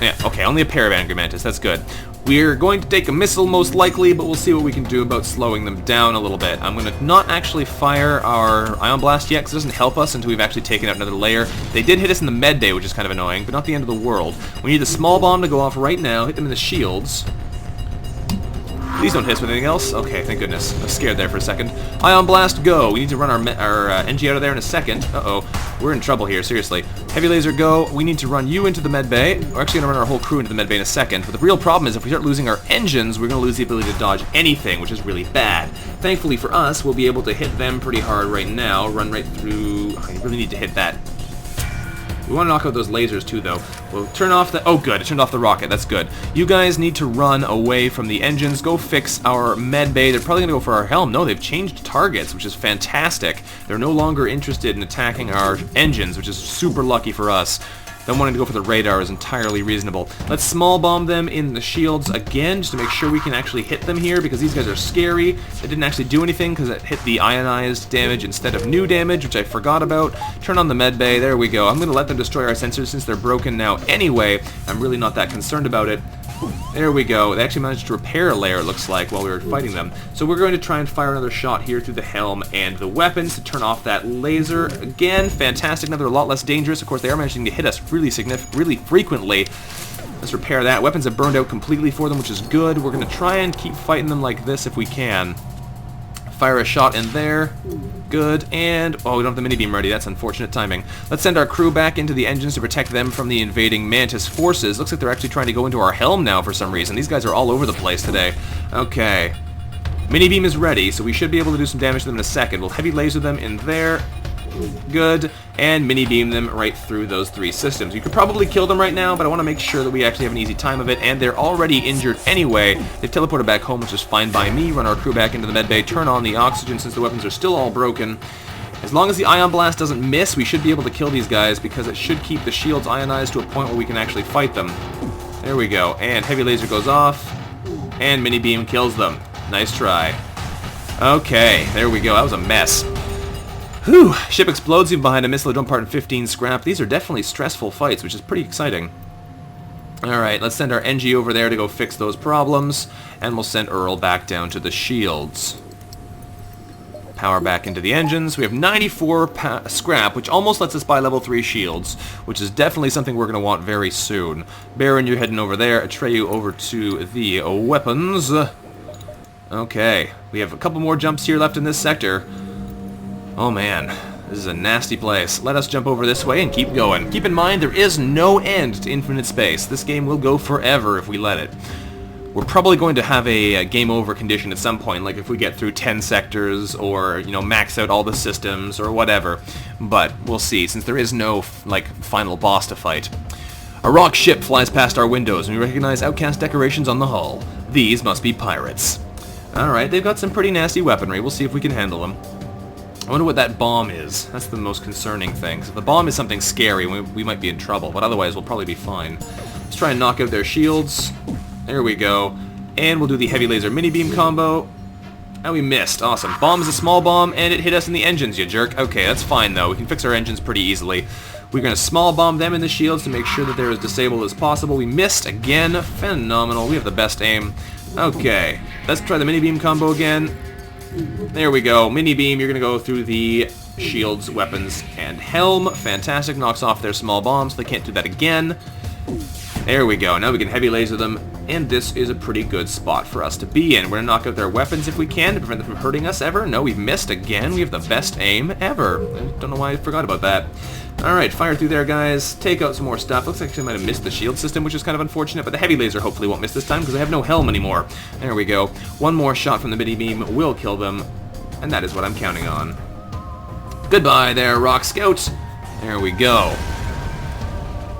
Yeah, okay, only a pair of angry mantis. That's good. We're going to take a missile, most likely, but we'll see what we can do about slowing them down a little bit. I'm going to not actually fire our ion blast yet, because it doesn't help us until we've actually taken out another layer. They did hit us in the med bay, which is kind of annoying, but not the end of the world. We need the small bomb to go off right now, hit them in the shields. Please don't hit us with anything else. Okay, thank goodness. I was scared there for a second. Ion Blast, go! We need to run our NG out of there in a second. Uh-oh. We're in trouble here, seriously. Heavy Laser, go. We need to run you into the med bay. We're actually going to run our whole crew into the med bay in a second. But the real problem is if we start losing our engines, we're going to lose the ability to dodge anything, which is really bad. Thankfully for us, we'll be able to hit them pretty hard right now. Run right through... I really need to hit that. We want to knock out those lasers too, though. We'll turn off the... Oh, good. It turned off the rocket. That's good. You guys need to run away from the engines. Go fix our med bay. They're probably going to go for our helm. No, they've changed targets, which is fantastic. They're no longer interested in attacking our engines, which is super lucky for us. Them wanting to go for the radar is entirely reasonable. Let's small bomb them in the shields again, just to make sure we can actually hit them here, because these guys are scary. They didn't actually do anything, because it hit the ionized damage instead of new damage, which I forgot about. Turn on the med bay. There we go. I'm going to let them destroy our sensors since they're broken now anyway. I'm really not that concerned about it. There we go. They actually managed to repair a layer, it looks like, while we were fighting them. So we're going to try and fire another shot here through the helm and the weapons to turn off that laser. Again, fantastic. Now they're a lot less dangerous. Of course, they are managing to hit us really frequently. Let's repair that. Weapons have burned out completely for them, which is good. We're going to try and keep fighting them like this if we can. Fire a shot in there. Good. And, oh, we don't have the mini-beam ready. That's unfortunate timing. Let's send our crew back into the engines to protect them from the invading Mantis forces. Looks like they're actually trying to go into our helm now for some reason. These guys are all over the place today. Okay. Mini-beam is ready, so we should be able to do some damage to them in a second. We'll heavy laser them in there. Good. And mini-beam them right through those 3 systems. You could probably kill them right now, but I want to make sure that we actually have an easy time of it, and they're already injured anyway. They've teleported back home, which is fine by me. Run our crew back into the medbay, turn on the oxygen since the weapons are still all broken. As long as the ion blast doesn't miss, we should be able to kill these guys, because it should keep the shields ionized to a point where we can actually fight them. There we go. And heavy laser goes off, and mini-beam kills them. Nice try. Okay, there we go. That was a mess. Whew! Ship explodes even behind a missile drone part and 15 scrap. These are definitely stressful fights, which is pretty exciting. Alright, let's send our NG over there to go fix those problems, and we'll send Earl back down to the shields. Power back into the engines. We have 94 scrap, which almost lets us buy level 3 shields, which is definitely something we're going to want very soon. Baron, you're heading over there. Atreyu over to the weapons. Okay, we have a couple more jumps here left in this sector. Oh man, this is a nasty place. Let us jump over this way and keep going. Keep in mind, there is no end to infinite space. This game will go forever if we let it. We're probably going to have a game over condition at some point, like if we get through 10 sectors or, you know, max out all the systems or whatever. But we'll see, since there is no, like, final boss to fight. A rock ship flies past our windows and we recognize outcast decorations on the hull. These must be pirates. Alright, they've got some pretty nasty weaponry. We'll see if we can handle them. I wonder what that bomb is. That's the most concerning thing. So if the bomb is something scary, we might be in trouble, but otherwise we'll probably be fine. Let's try and knock out their shields. There we go. And we'll do the heavy laser mini beam combo. And we missed. Awesome. Bomb is a small bomb, and it hit us in the engines, you jerk. Okay, that's fine, though. We can fix our engines pretty easily. We're going to small bomb them in the shields to make sure that they're as disabled as possible. We missed again. Phenomenal. We have the best aim. Okay. Let's try the mini beam combo again. There we go. Mini beam, you're going to go through the shields, weapons, and helm. Fantastic. Knocks off their small bombs, so they can't do that again. There we go. Now we can heavy laser them, and this is a pretty good spot for us to be in. We're going to knock out their weapons if we can to prevent them from hurting us ever. No, we've missed again. We have the best aim ever. I don't know why I forgot about that. Alright, fire through there, guys. Take out some more stuff. Looks like I might have missed the shield system, which is kind of unfortunate, but the heavy laser hopefully won't miss this time because I have no helm anymore. There we go. One more shot from the mini beam will kill them, and that is what I'm counting on. Goodbye there, Rock Scout. There we go.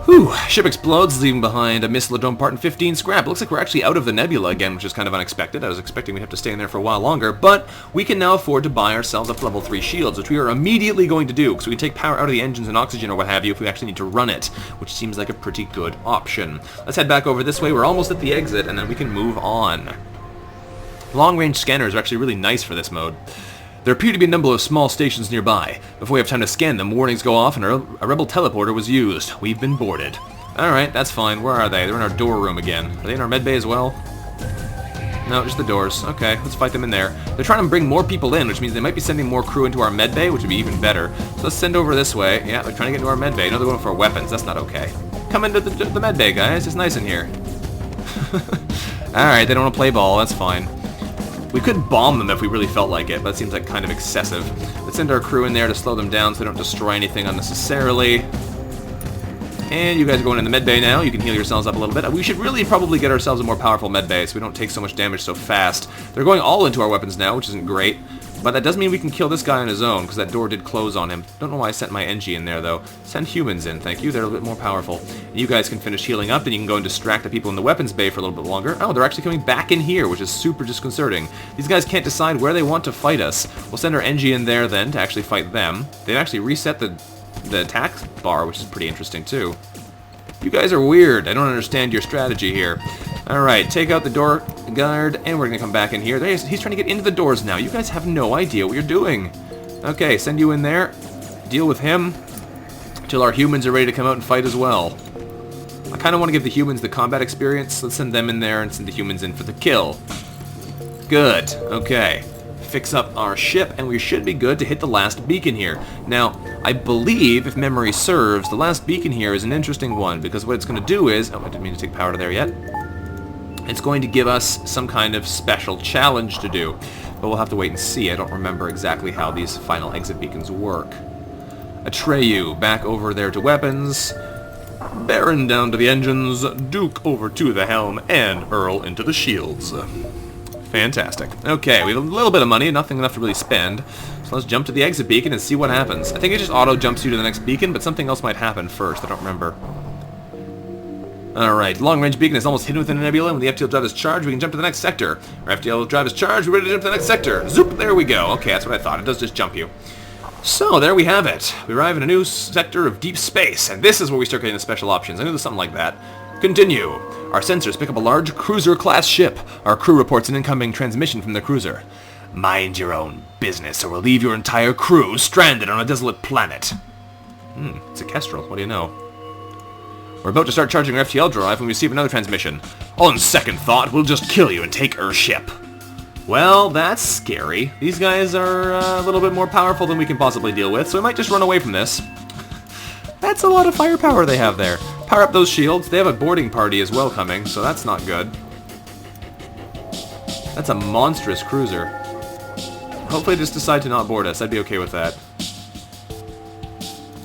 Whew, ship explodes, leaving behind a missile dome part and 15 scrap. It looks like we're actually out of the nebula again, which is kind of unexpected. I was expecting we'd have to stay in there for a while longer, but we can now afford to buy ourselves up level 3 shields, which we are immediately going to do, because we can take power out of the engines and oxygen or what have you if we actually need to run it, which seems like a pretty good option. Let's head back over this way. We're almost at the exit, and then we can move on. Long-range scanners are actually really nice for this mode. There appear to be a number of small stations nearby. Before we have time to scan them, warnings go off and a rebel teleporter was used. We've been boarded. Alright, that's fine. Where are they? They're in our door room again. Are they in our medbay as well? No, just the doors. Okay, let's fight them in there. They're trying to bring more people in, which means they might be sending more crew into our medbay, which would be even better. So let's send over this way. Yeah, they're trying to get into our medbay. No, they're going for weapons. That's not okay. Come into the medbay, guys. It's nice in here. Alright, they don't want to play ball. That's fine. We could bomb them if we really felt like it, but it seems like kind of excessive. Let's send our crew in there to slow them down so they don't destroy anything unnecessarily. And you guys are going in the medbay now. You can heal yourselves up a little bit. We should really probably get ourselves a more powerful medbay so we don't take so much damage so fast. They're going all into our weapons now, which isn't great. But that does mean we can kill this guy on his own, because that door did close on him. Don't know why I sent my NG in there, though. Send humans in, thank you. They're a little bit more powerful. And you guys can finish healing up, and you can go and distract the people in the weapons bay for a little bit longer. Oh, they're actually coming back in here, which is super disconcerting. These guys can't decide where they want to fight us. We'll send our NG in there, then, to actually fight them. They've actually reset the attack bar, which is pretty interesting, too. You guys are weird. I don't understand your strategy here. Alright, take out the door guard, and we're going to come back in here. He's trying to get into the doors now. You guys have no idea what you're doing. Okay, send you in there. Deal with him until our humans are ready to come out and fight as well. I kind of want to give the humans the combat experience. Let's send them in there and send the humans in for the kill. Good. Okay. Fix up our ship, and we should be good to hit the last beacon here. Now, I believe, if memory serves, the last beacon here is an interesting one, because what it's going to do is... Oh, I didn't mean to take power to there yet. It's going to give us some kind of special challenge to do, but we'll have to wait and see. I don't remember exactly how these final exit beacons work. Atreyu, back over there to weapons. Baron down to the engines. Duke over to the helm, and Earl into the shields. Fantastic. Okay, we have a little bit of money, nothing enough to really spend. So let's jump to the exit beacon and see what happens. I think it just auto-jumps you to the next beacon, but something else might happen first. I don't remember. Alright, long-range beacon is almost hidden within a nebula. When the FTL drive is charged, we can jump to the next sector. Our FTL drive is charged, we're ready to jump to the next sector. Zoop, there we go. Okay, that's what I thought. It does just jump you. So, there we have it. We arrive in a new sector of deep space, and this is where we start getting the special options. I knew there was something like that. Continue. Our sensors pick up a large cruiser-class ship. Our crew reports an incoming transmission from the cruiser. Mind your own business, or we'll leave your entire crew stranded on a desolate planet. It's a Kestrel. What do you know? We're about to start charging our FTL drive when we receive another transmission. On second thought, we'll just kill you and take our ship. Well, that's scary. These guys are a little bit more powerful than we can possibly deal with, so we might just run away from this. That's a lot of firepower they have there. Power up those shields. They have a boarding party as well coming, so that's not good. That's a monstrous cruiser. Hopefully they just decide to not board us. I'd be okay with that.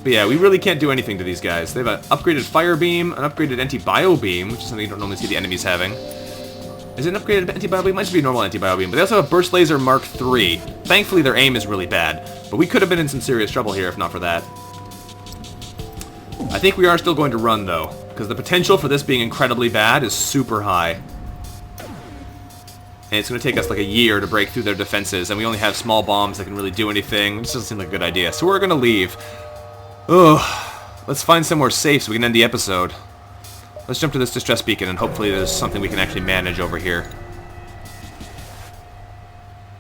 But yeah, we really can't do anything to these guys. They have an upgraded fire beam, an upgraded anti-bio beam, which is something you don't normally see the enemies having. Is it an upgraded anti-bio beam? It might just be a normal anti-bio beam. But they also have burst laser Mark III. Thankfully their aim is really bad. But we could have been in some serious trouble here if not for that. I think we are still going to run, though, because the potential for this being incredibly bad is super high. And it's going to take us like a year to break through their defenses, and we only have small bombs that can really do anything. This doesn't seem like a good idea. So we're going to leave. Ugh. Let's find somewhere safe so we can end the episode. Let's jump to this distress beacon, and hopefully there's something we can actually manage over here.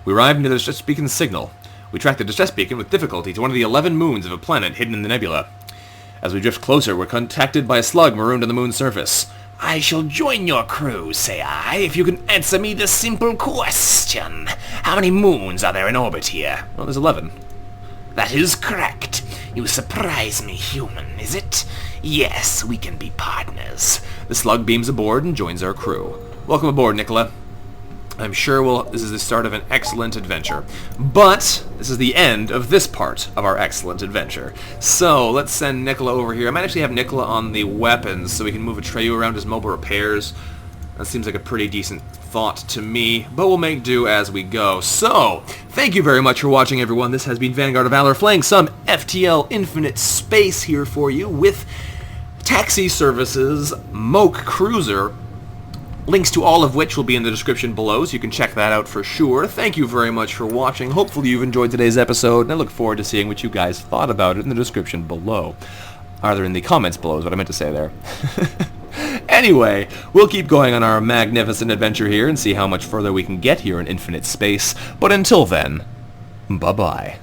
We arrived near the distress beacon's signal. We tracked the distress beacon with difficulty to one of the 11 moons of a planet hidden in the nebula. As we drift closer, we're contacted by a slug marooned on the moon's surface. I shall join your crew, say I, if you can answer me this simple question. How many moons are there in orbit here? Well, there's 11. That is correct. You surprise me, human, is it? Yes, we can be partners. The slug beams aboard and joins our crew. Welcome aboard, Nicola. I'm sure this is the start of an excellent adventure. But this is the end of this part of our excellent adventure. So let's send Nicola over here. I might actually have Nicola on the weapons so we can move Atreyu around his mobile repairs. That seems like a pretty decent thought to me, but we'll make do as we go. So, thank you very much for watching, everyone. This has been Vanguard of Valor, playing some FTL Infinite Space here for you with TaxiService's Moke Cruiser. Links to all of which will be in the description below, so you can check that out for sure. Thank you very much for watching. Hopefully you've enjoyed today's episode, and I look forward to seeing what you guys thought about it in the description below. Either in the comments below is what I meant to say there. Anyway, we'll keep going on our magnificent adventure here and see how much further we can get here in infinite space. But until then, bye-bye.